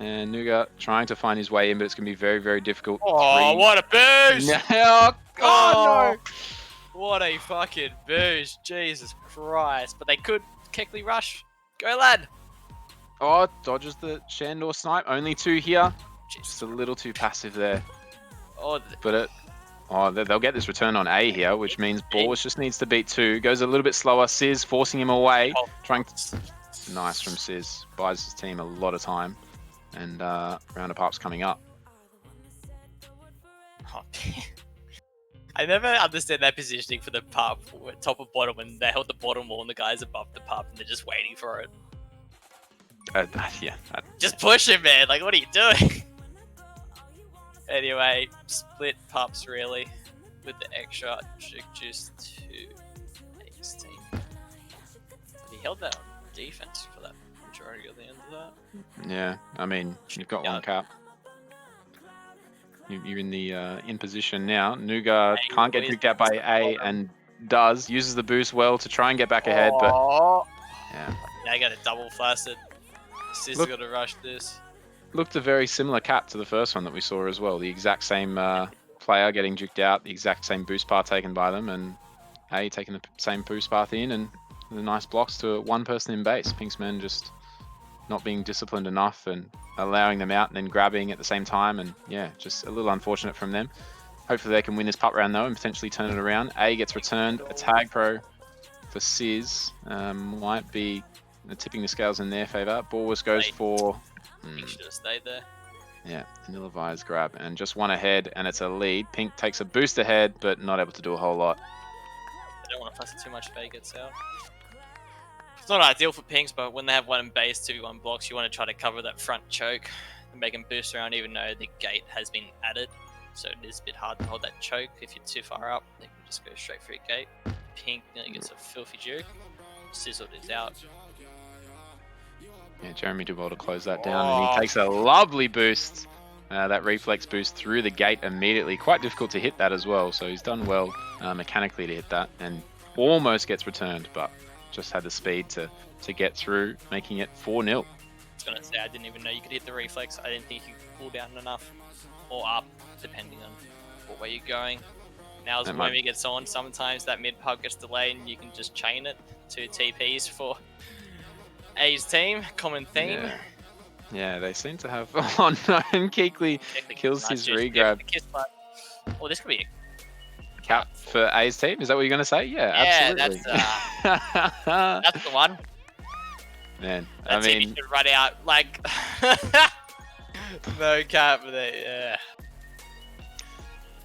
And Nuga trying to find his way in, but it's going to be very, very difficult. Oh, what a boost! No! Oh, no! What a fucking boost! Jesus Christ! But they could Keckley rush. Go, lad! Oh, dodges the Shandor snipe. Only two here. Jesus. Just a little too passive there. Oh, But they'll get this return on A here, which means Balls just needs to beat two. Goes a little bit slower. Sizz forcing him away. Trying to... Nice from Sizz. Buys his team a lot of time. And round of pops coming up. Oh, I never understand that positioning for the pub, top or bottom, when they held the bottom wall and the guys above the pub and they're just waiting for it. Yeah. Just push him, man. Like, what are you doing? Anyway, split pups really with the extra juice to A's team. But he held that on defense for that majority of the end of that. Yeah, I mean, you've got one cap. You're in the in position now. Nuga can't get picked out by A and does. Uses the boost well to try and get back ahead, but yeah. Now I got a double flaccid. Sizz got to rush this. Looked a very similar cap to the first one that we saw as well. The exact same player getting juked out, the exact same boost path taken by them, and A taking the same boost path in, and the nice blocks to one person in base. Pinksmen just not being disciplined enough and allowing them out and then grabbing at the same time, and yeah, just a little unfortunate from them. Hopefully they can win this putt round though and potentially turn it around. A gets returned, a tag pro for Sizz. Might be tipping the scales in their favour. Balwas goes for... Pink should have stayed there. Yeah, Vanilla Vi's grab, and just one ahead, and it's a lead. Pink takes a boost ahead, but not able to do a whole lot. They don't want to fuss it too much if A gets out. It's not ideal for Pinks, but when they have one in base, 2v1 blocks, you want to try to cover that front choke and they can boost around even though the gate has been added. So it is a bit hard to hold that choke if you're too far up. They can just go straight for a gate. Pink nearly gets a filthy juke. Sizzled is out. Yeah, Jeremy did well to close that down, and he takes a lovely boost. That reflex boost through the gate immediately. Quite difficult to hit that as well, so he's done well mechanically to hit that, and almost gets returned, but just had the speed to get through, making it 4-0. I was going to say, I didn't even know you could hit the reflex. I didn't think you could pull down enough, or up, depending on what way you're going. Now as when he gets on, sometimes that mid pug gets delayed and you can just chain it to TPs for A's team. Common theme. Yeah, they seem to have... Oh no, and Keekley kills his regrab. Oh, this could be a cap for A's team. Is that what you're going to say? Yeah, absolutely. That's the one. Man, that I mean... should run out, like... no cap, but yeah.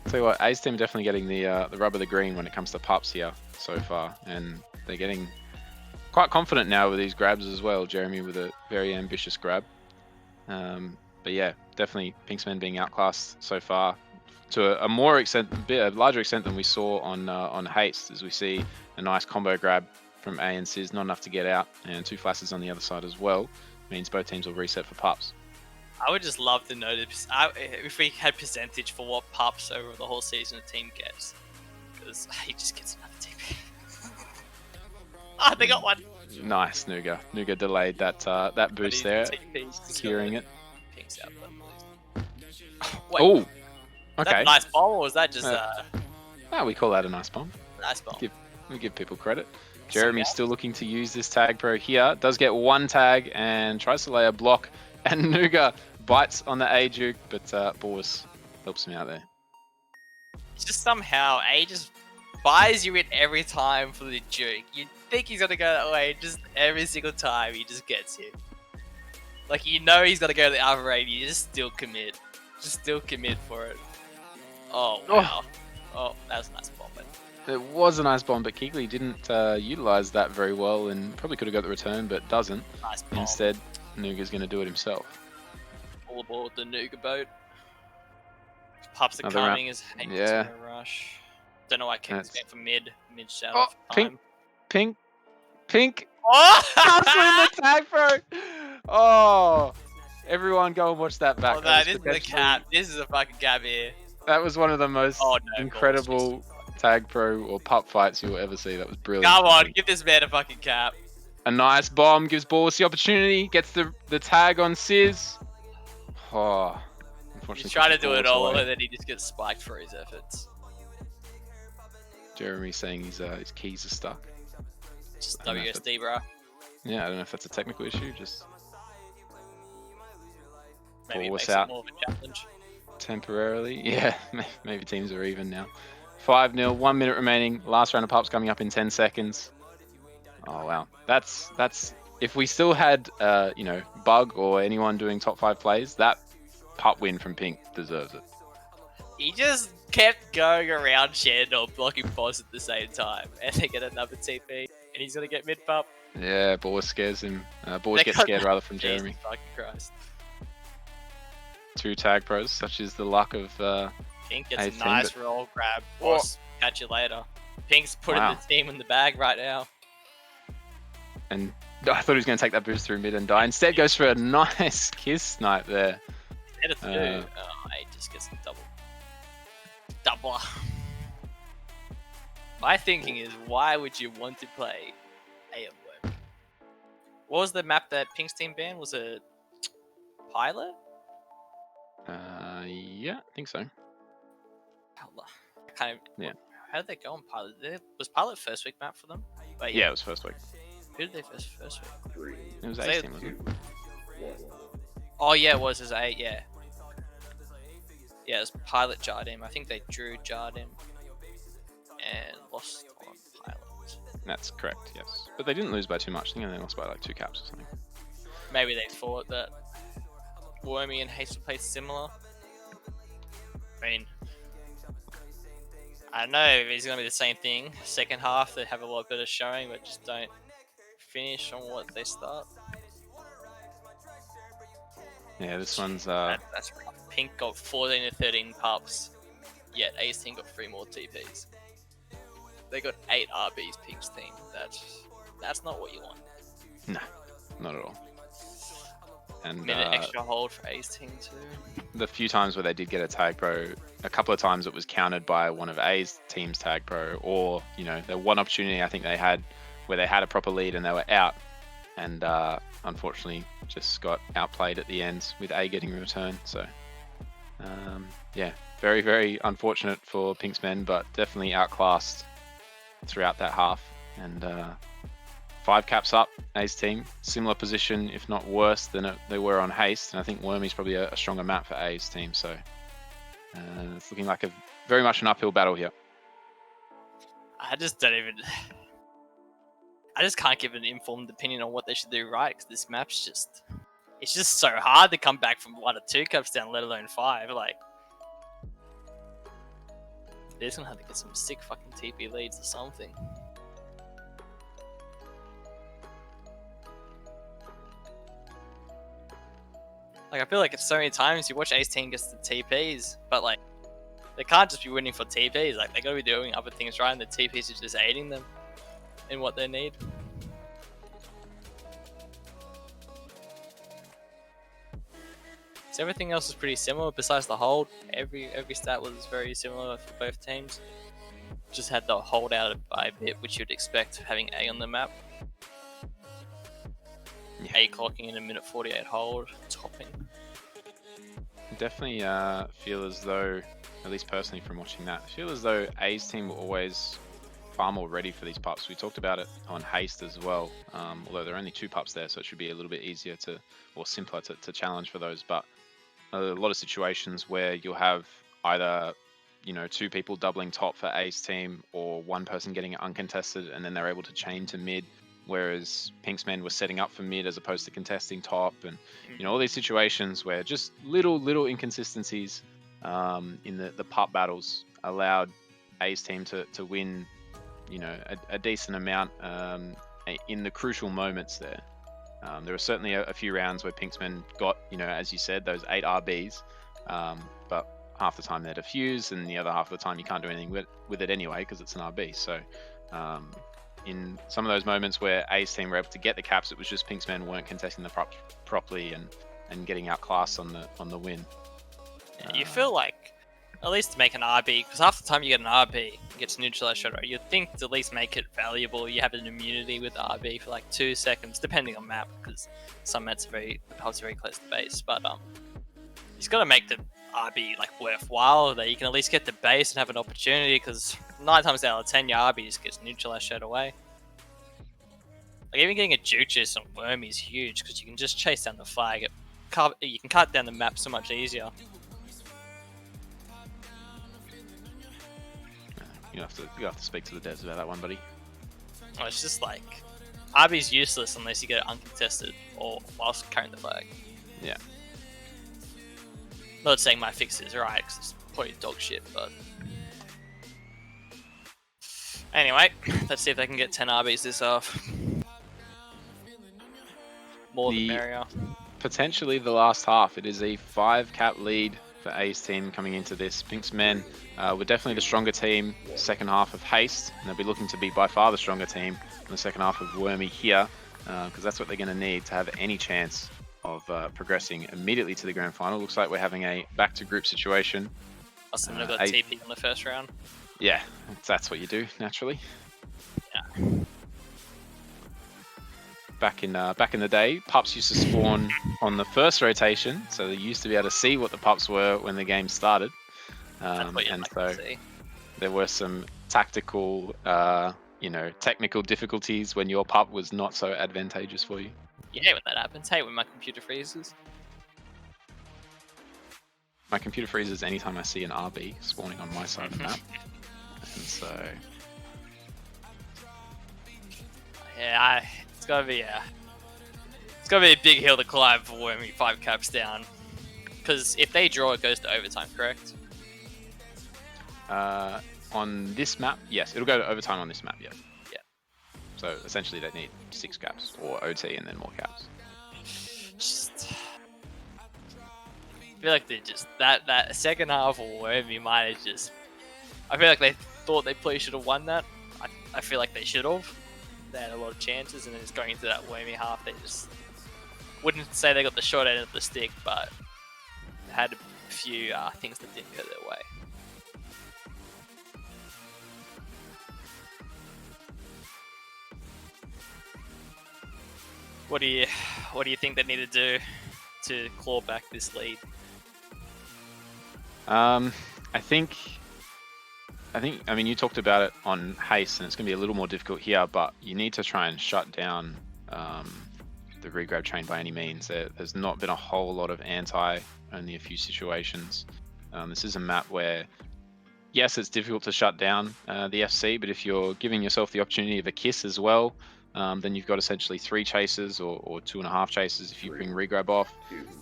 Tell you what, A's team definitely getting the rub of the green when it comes to pups here so far, and they're getting quite confident now with these grabs as well. Jeremy with a very ambitious grab, but yeah, definitely Pinksmen being outclassed so far to a larger extent than we saw on Haste, as we see a nice combo grab from A and Sizz, not enough to get out, and 2 flashes on the other side as well. Means both teams will reset for pups. I would just love to know if we had percentage for what pups over the whole season a team gets, because he just gets another TP. They got one. Nice, Nuga. Nuga delayed that boost there, securing it. Pink's out. Oh, okay. That a nice bomb, or was that just we call that a nice bomb. Nice bomb. We give people credit. Jeremy's still looking to use this tag pro here. Does get 1 tag and tries to lay a block. And Nuga bites on the A juke, but Boris helps him out there. Just somehow, A just buys you in every time for the juke. You think he's gonna go that way, just every single time he just gets you. Like, you know he's gonna go to the other end, you just still commit. Just still commit for it. Oh, wow. Oh, that was a nice bomb. It was a nice bomb, but Keekley didn't utilize that very well, and probably could have got the return, but doesn't. Nice bomb. Instead, Nuga's going to do it himself. All aboard the Nuga boat. Pups are coming as Haste in a rush. Don't know why Keekley's going for mid south. Pink. Oh! Canceling the tag, bro. Oh, everyone go and watch that back. Oh, no, this is a cap. This is a fucking cap here. That was one of the most incredible tag pro or pup fights you'll ever see. That was brilliant. Come on, give this man a fucking cap. A nice bomb gives Boris the opportunity. Gets the tag on Sizz. Oh, unfortunately, he's trying to do it all, and then he just gets spiked for his efforts. Jeremy saying his keys are stuck. Just WSD, bro. Yeah, I don't know if that's a technical issue. Just maybe it makes it more of a challenge. Temporarily, yeah. Maybe teams are even now. 5-0, 1 minute remaining. Last round of pups coming up in 10 seconds. Oh wow, that's if we still had Bug or anyone doing top 5 plays, that pup win from Pink deserves it. He just kept going around Shen or blocking boss at the same time, and they get another TP, and he's gonna get mid pup. Yeah, Boris scares him. Boris gets scared rather from Jeremy. Jesus fucking Christ. 2 tag pros, such is the luck of Pink gets a nice roll grab. Boss, catch you later. Pink's putting the team in the bag right now. And I thought he was going to take that boost through mid and die. Instead, goes for a nice kiss snipe there. Instead of 2, he just gets a doubler. My thinking is, why would you want to play A at work? What was the map that Pink's team banned? Was it Pilot? Yeah, I think so. Yeah. How did they go on Pilot? Was Pilot first week map for them? But yeah, it was first week. Who did they first week? It was A's team, wasn't it? Oh yeah, it was his 8, yeah. Yeah, it was Pilot Jardim. I think they drew Jardim and lost on Pilot. That's correct, yes. But they didn't lose by too much. I think they lost by like 2 caps or something. Maybe they thought that Wormy and Haste played similar. I mean, I don't know if it's going to be the same thing. Second half, they have a lot better showing, but just don't finish on what they start. Yeah, this one's That's rough. Pink got 14 to 13 pups, yet Ace team got 3 more TPs. They got 8 RBs, Pink's team. That's not what you want. no, not at all. And Minute extra hold for Ace team too. the few times where they did get a tag pro, a couple of times it was countered by one of A's team's tag pro, or the one opportunity I think they had where they had a proper lead and they were out, and unfortunately just got outplayed at the end with A getting a return. So yeah, very, very unfortunate for Pinksmen, but definitely outclassed throughout that half. And 5 caps up, A's team, similar position, if not worse than they were on Haste. And I think Wormy's probably a stronger map for A's team. So it's looking like a very much an uphill battle here. I just can't give an informed opinion on what they should do right, because this map's it's just so hard to come back from 1 or 2 cups down, let alone 5. Like, they're just gonna have to get some sick fucking TP leads or something. Like, I feel like it's so many times you watch Ace team gets the TPs, but like, they can't just be winning for TPs. Like, they gotta be doing other things right, and the TPs are just aiding them in what they need. So everything else is pretty similar besides the hold. Every stat was very similar for both teams. Just had the hold out by a bit, which you'd expect having A on the map. Yeah. A clocking in a minute 48 hold, topping. Definitely feel as though, at least personally from watching that, I feel as though A's team were always far more ready for these pups. We talked about it on Haste as well, although there are only 2 pups there, so it should be a little bit easier or simpler to challenge for those. But a lot of situations where you'll have either 2 people doubling top for A's team, or 1 person getting it uncontested and then they're able to chain to mid, whereas Pinksmen were setting up for mid as opposed to contesting top, and all these situations where just little inconsistencies in the pup battles allowed A's team to win a decent amount in the crucial moments there. There were certainly a few rounds where Pinksmen got, as you said, those 8 RBs, but half the time they're defused, and the other half of the time you can't do anything with it anyway because it's an RB. So in some of those moments where A's team were able to get the caps, it was just Pinksmen weren't contesting the props properly and getting outclassed on the win. Yeah, you feel like, at least to make an RB, because half the time you get an RB, it gets neutralized shadow, you'd think to at least make it valuable, you have an immunity with RB for like 2 seconds, depending on map, because some maps the pubs are very close to base, but you've got to make the RB like worthwhile, that you can at least get the base and have an opportunity, because 9 times out of 10 your RB just gets neutralized straight away. Like, even getting a juke juice on Wormy is huge, because you can just chase down the flag, you can cut down the map so much easier. You have to speak to the devs about that one, buddy. Oh, it's just like, RB's useless unless you get it uncontested or whilst carrying the flag. Yeah. Not saying my fix is right, because it's probably dog shit, but anyway, let's see if they can get 10 RBs this half. More the merrier. Potentially the last half. It is a 5 cap lead for A's team coming into this. Pinksmen were definitely the stronger team second half of Haste, and they'll be looking to be by far the stronger team in the second half of Wormy here, because that's what they're going to need to have any chance of progressing immediately to the grand final. Looks like we're having a back to group situation. Must have got TP in the first round. Yeah, that's what you do naturally. Yeah. Back in the day, pups used to spawn on the first rotation, so they used to be able to see what the pups were when the game started. And so there were some tactical, technical difficulties when your pup was not so advantageous for you. You hate when that happens. Hate when my computer freezes. My computer freezes anytime I see an RB spawning on my side of the map. And so yeah, it's gotta be a big hill to climb for Wormy 5 caps down. Because if they draw, it goes to overtime, correct? On this map, yes, it'll go to overtime on this map. Yeah. Yeah. So essentially, they need 6 caps or OT and then more caps. feel like they just that second half or wherever you might have just. I feel like they thought they probably should have won that. I feel like they should have. They had a lot of chances, and then just going into that wormy half, they just wouldn't say they got the short end of the stick, but they had a few things that didn't go their way. What do you think they need to do to claw back this lead? I mean, you talked about it on Haste, and it's going to be a little more difficult here, but you need to try and shut down the regrab chain by any means. There's not been a whole lot of anti, only a few situations. This is a map where, yes, it's difficult to shut down the FC, but if you're giving yourself the opportunity of a kiss as well, then you've got essentially 3 chases or 2.5 chases if you bring regrab off.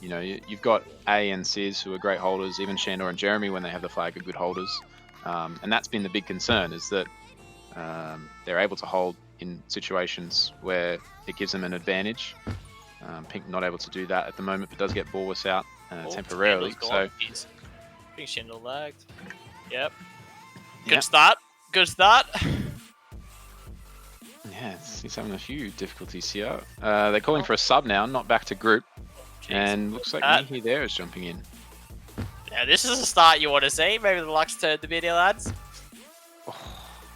You know, you've got A and Sizz who are great holders, even Shandor and Jeremy when they have the flag are good holders. And that's been the big concern, is that they're able to hold in situations where it gives them an advantage. Pink not able to do that at the moment, but does get Borwis out temporarily. So I think Shandor lagged. Yep. Good start. Good start. Yeah, he's having a few difficulties here. They're calling for a sub now, not back to group. Jeez. And looks like Mihi there is jumping in. Now this is a start you want to see. Maybe the luck's turned the video, lads.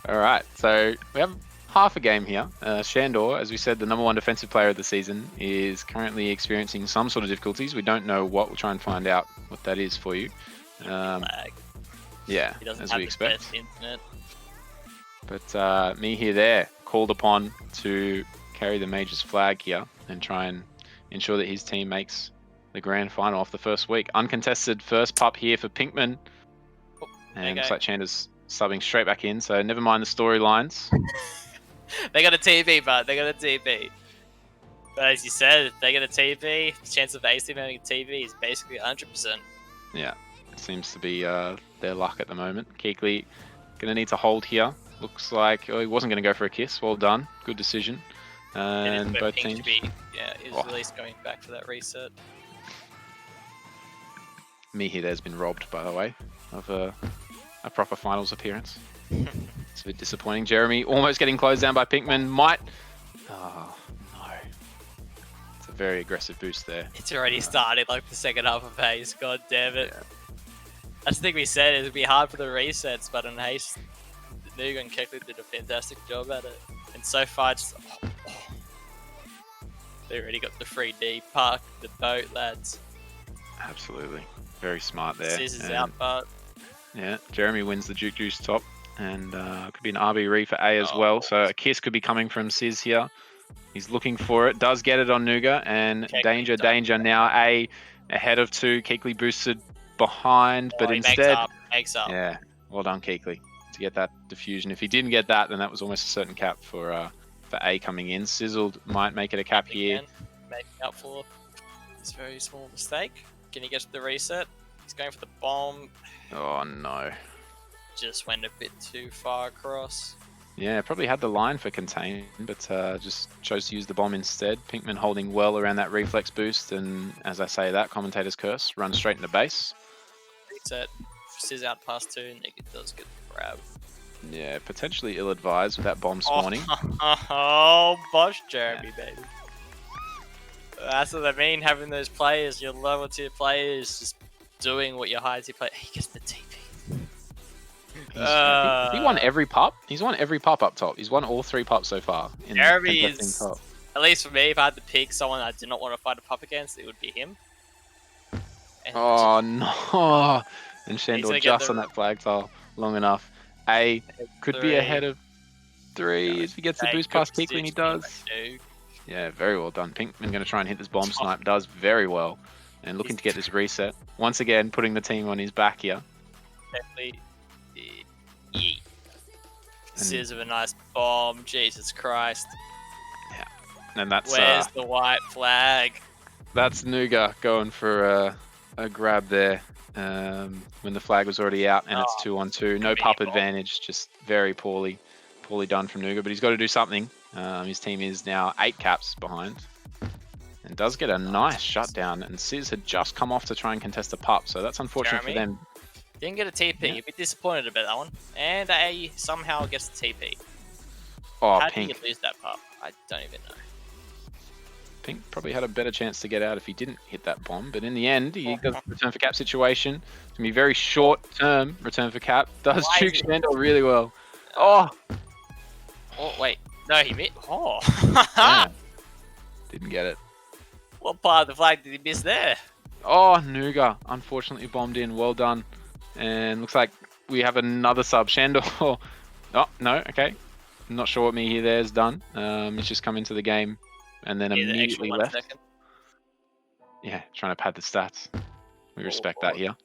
All right, so we have half a game here. Shandor, as we said, the #1 defensive player of the season, is currently experiencing some sort of difficulties. We don't know what. We'll try and find out what that is for you. Lag. Yeah, He doesn't as have we the expect. best internet. But Mihi there, called upon to carry the Majors flag here and try and ensure that his team makes the grand final off the first week. Uncontested first pup here for Pinksmen. And looks like Chandler's subbing straight back in, so never mind the storylines. They got a TP, but they got a TP. But as you said, if they get a TP, the chance of Ace team having a TP is basically 100%. Yeah, seems to be their luck at the moment. Keekley going to need to hold here. Looks like he wasn't going to go for a kiss. Well done. Good decision. And both teams. Is at least going back for that reset. Mihi there's been robbed, by the way, of a proper finals appearance. It's a bit disappointing. Jeremy almost getting closed down by Pinksmen. Might. Oh, no. It's a very aggressive boost there. It's already started like the second half of Haste. God damn it. Yeah. That's the thing we said. It would be hard for the resets, but on Haste, Nuga and Kekley did a fantastic job at it. And so far, just, they already got the 3D park, the boat, lads. Absolutely. Very smart there. Sizz is out, but... Yeah, Jeremy wins the Duke Juice top, and could be an RB re for A as well. So a kiss could be coming from Sizz here. He's looking for it, does get it on Nuga, and Kekley danger now. A ahead of 2, Keekley boosted behind, but he instead... makes up. Yeah, well done Keekley to get that diffusion. If he didn't get that, then that was almost a certain cap for A coming in. Sizzled might make it a cap here. Making up for this very small mistake. Can he get to the reset? He's going for the bomb. Oh no. Just went a bit too far across. Yeah, probably had the line for contain, but just chose to use the bomb instead. Pinksmen holding well around that reflex boost, and as I say that, commentator's curse, run straight into base. Reset. Sizz out past 2, Nick does get the grab. Yeah, potentially ill-advised with that bomb spawning. Oh, Bosch Jeremy, baby. That's what I mean, having those players, your level 2 players, just doing what your high tier player. He gets the TP. He won every pup. He's won every pup up top. He's won all 3 pups so far. Jeremy is, top. At least for me, if I had to pick someone I did not want to fight a pup against, it would be him. And oh no! And Shandor just on that flag tile long enough. A could be ahead of 3 if he gets the boost past Keekley, and he does. Yeah, very well done. Pinksmen going to try and hit this bomb snipe. Does very well. And looking to get this reset. Once again, putting the team on his back here. Definitely. Yeet. Sizz of a nice bomb. Jesus Christ. Yeah. And that's... Where's the white flag? That's Nuga going for a grab there when the flag was already out, and it's 2-on-2. No pup advantage, just very poorly done from Nuga, but he's got to do something. His team is now 8 caps behind. and does get a nice shutdown. And Sizz had just come off to try and contest a pup, so that's unfortunate for them. Didn't get a TP. Yeah. A bit disappointed about that one. And A somehow gets the TP. Oh, How Pink. did he lose that pup? I don't even know. Pink probably had a better chance to get out if he didn't hit that bomb, but in the end, he does return for cap situation. It's going to be very short-term return for cap. Does Why juke is it- Shandor really well. Oh! Oh, wait. No, he missed. Oh. Yeah. Didn't get it. What part of the flag did he miss there? Oh, Nuga unfortunately bombed in. Well done. And looks like we have another sub. Shandor. Oh, no. Okay. I'm not sure what me here there has done. It's just come into the game and then Yeah, the extra immediately 1 left. second. Yeah, trying to pad the stats. We respect that here.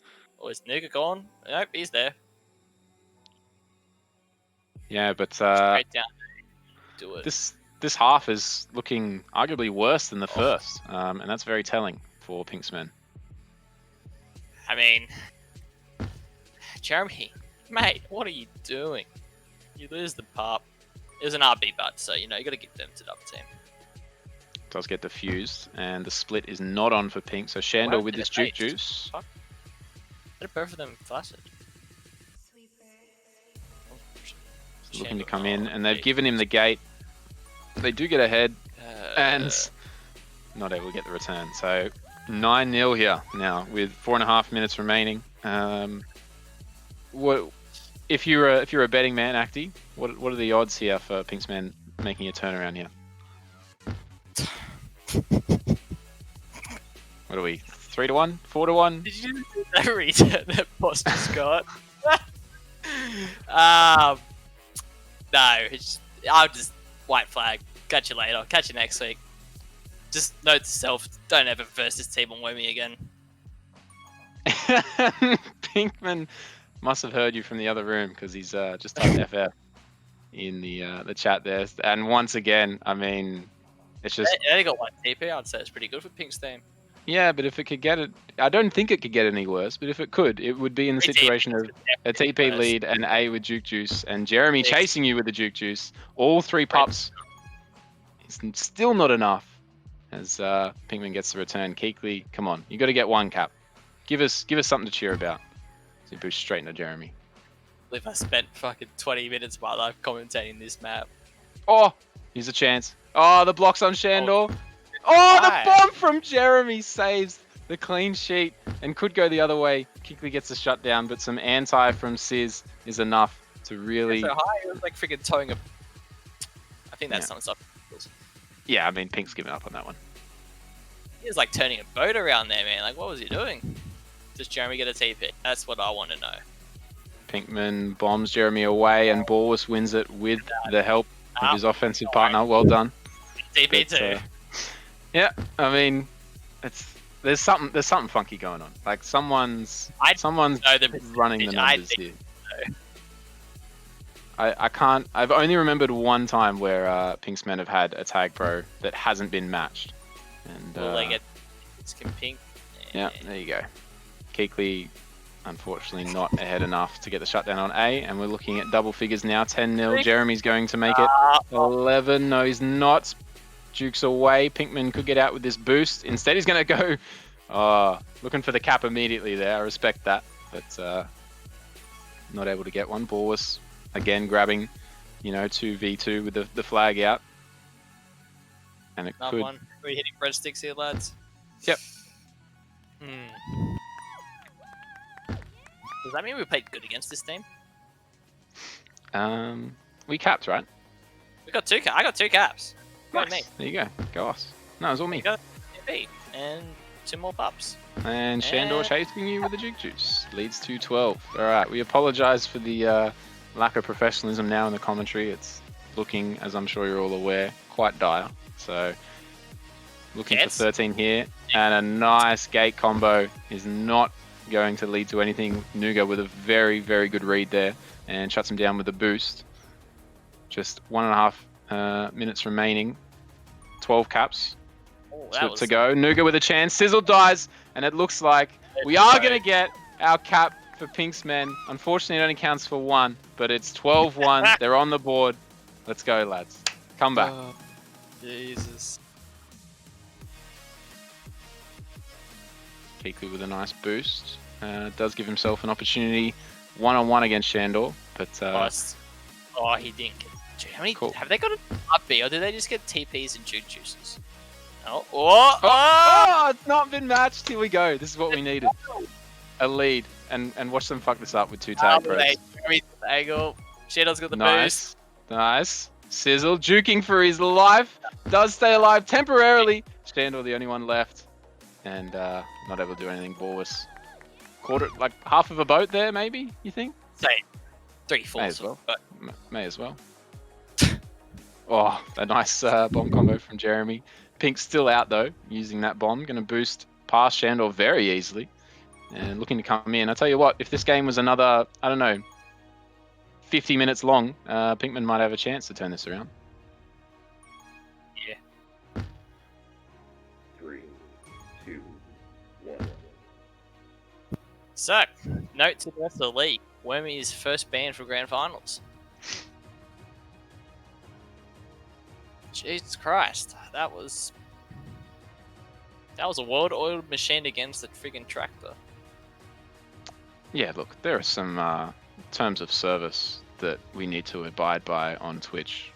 Oh, is Nuka gone? Nope, he's there. Yeah, but Straight down. Do it. this half is looking arguably worse than the first, and that's very telling for Pinksmen. I mean, Jeremy, mate, what are you doing? You lose the pup. It was an RB bud, so you got to give them to the other team. Does get diffused, and the split is not on for Pink. So Shandor Wow, with this did it juke fade? juice. Did both of them flash it? Looking to come in, and they've given him the gate. They do get ahead, and not able to get the return. So 9-0 here now with 4.5 minutes remaining. What if you're a betting man, Acti? What are the odds here for Pinksmen making a turnaround here? What are we? 3-1? 4-1? Did you see that return that Boston got? No, I'll just white flag. Catch you later. Catch you next week. Just note to self: don't ever verse this team on Wemmy again. Pinkman must have heard you from the other room because he's just typed FF in the chat there. And once again, I mean, it's just They only got one TP. I'd say it's pretty good for Pink's team. yeah. But if it could get it, I don't think it could get any worse. But if it could, it would be in the situation of a TP lead and A with Juke Juice and Jeremy chasing you with the Juke Juice. All 3 pups. It's still not enough. As Pinkman gets the return, Keekley, come on, you got to get 1 cap. Give us something to cheer about. So he boosts straight into Jeremy. If I spent fucking 20 minutes of my life commentating this map. Oh, here's a chance. Oh, the blocks on Shandor. Oh, the bomb from Jeremy saves the clean sheet and could go the other way. Keekley gets a shutdown, but some anti from Sizz is enough to really. So high, it was like freaking towing a. I think that's some stuff. Yeah, I mean, Pink's given up on that one. He was like turning a boat around there, man. Like, what was he doing? Does Jeremy get a TP? That's what I want to know. Pinkman bombs Jeremy away, and Borwis wins it with the help of his offensive partner. Well done. TP too. Yeah, I mean, there's something funky going on. Like someone's running the numbers here. I can't. I've only remembered one time where Pinksmen have had a tag pro that hasn't been matched. And Will they get Skin Pink? Yeah, there you go. Keekley, unfortunately, not ahead enough to get the shutdown on A, and we're looking at double figures now. 10-0. Jeremy's going to make it. 11. No, he's not. Duke's away. Pinkman could get out with this boost. Instead, he's going to go. Looking for the cap immediately there. I respect that, but not able to get one. Borwis again grabbing, 2v2 with the flag out. And it Not could. one. Are we hitting breadsticks here, lads? Yep. Does that mean we played good against this team? We capped, right? We got 2 caps. I got 2 caps. Go Nice. me. There you go. Go us. No, it was all me. You got TP and 2 more pups. And Shandor chasing you with the Juke Juice. Leads to 12. Alright, we apologise for the lack of professionalism now in the commentary. It's looking, as I'm sure you're all aware, quite dire. So, looking for 13 here. And a nice gate combo is not going to lead to anything. Nuga with a very, very good read there. And shuts him down with the boost. Just 1.5 minutes remaining. 12 caps. To go. Nuga with a chance. Sizzle dies, and it looks like we are going to get our cap for Pinksmen. Unfortunately, it only counts for 1, but it's 12-1. They're on the board. Let's go, lads. Come back. Jesus. Kiku with a nice boost. Does give himself an opportunity one-on-one against Shandor, but oh, he didn't get. Dude, how many Cool. have they got a B, or do they just get TPs and Jude juices? Oh, It's not been matched. Here we go. This is what we needed. A lead, and watch them fuck this up with 2 tag pros. Angle. Shadow's got the Nice, nice. Sizzle juking for his life. Does stay alive temporarily. Shandor the only one left, and not able to do anything. Borwis quarter, like half of a boat there, maybe. You think? Say 3/4. May as well. But May as well. Oh, a nice bomb combo from Jeremy. Pink's still out though, using that bomb. Going to boost past Shandor very easily. And looking to come in. I tell you what, if this game was another, I don't know, 50 minutes long, Pinkmen might have a chance to turn this around. yeah. 3, 2, 1. So, note to the rest of the league: Wormy is first banned for grand finals. Jesus Christ, that was a well-oiled machine against a friggin' tractor. Yeah, look, there are some terms of service that we need to abide by on Twitch,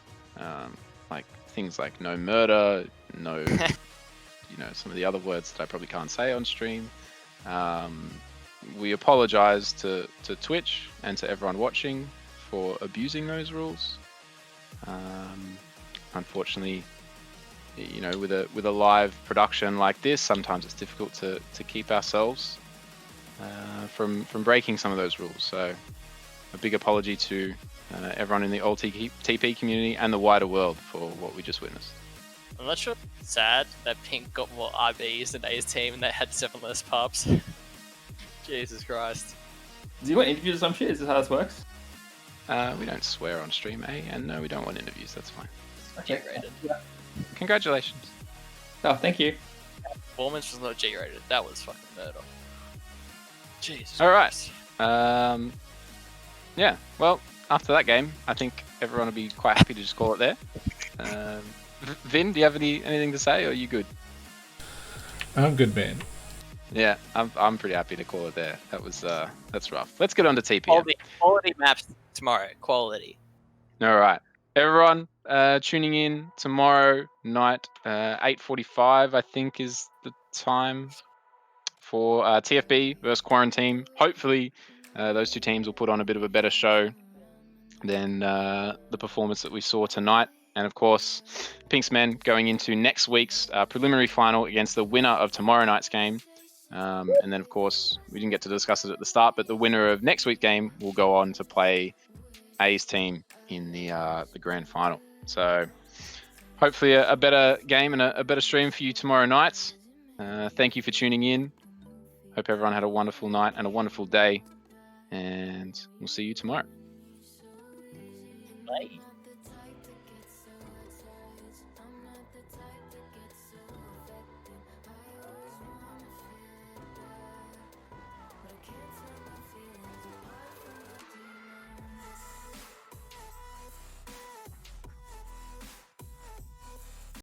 like things like no murder, no, you know, some of the other words that I probably can't say on stream. We apologize to Twitch and to everyone watching for abusing those rules. Unfortunately, you know, with a live production like this, sometimes it's difficult to keep ourselves from breaking some of those rules. So a big apology to everyone in the OLTP community and the wider world for what we just witnessed. I'm not sure it's sad that Pink got more RBs than A's team and they had 7 less pups. Jesus Christ. Do you want interviews or some shit? Is this how this works? We don't swear on stream, and no, we don't want interviews. That's fine. Okay. G-rated. Congratulations. Oh, thank you. Performance was not G-rated. That was fucking murder. Jesus. All right. Yeah. Well, after that game, I think everyone will be quite happy to just call it there. Vin, do you have anything to say, or are you good? I'm good, man. Yeah, I'm pretty happy to call it there. That's rough. Let's get on to TPM. Quality maps tomorrow. Quality. All right, everyone, tuning in tomorrow night, 8:45, I think is the time for TFB versus Quarantine. Hopefully, those two teams will put on a bit of a better show than the performance that we saw tonight. And of course, Pinksmen going into next week's preliminary final against the winner of tomorrow night's game. And then, of course, we didn't get to discuss it at the start, but the winner of next week's game will go on to play A's team in the grand final. So hopefully a better game and a better stream for you tomorrow night. Thank you for tuning in. Hope everyone had a wonderful night and a wonderful day. And we'll see you tomorrow. Bye.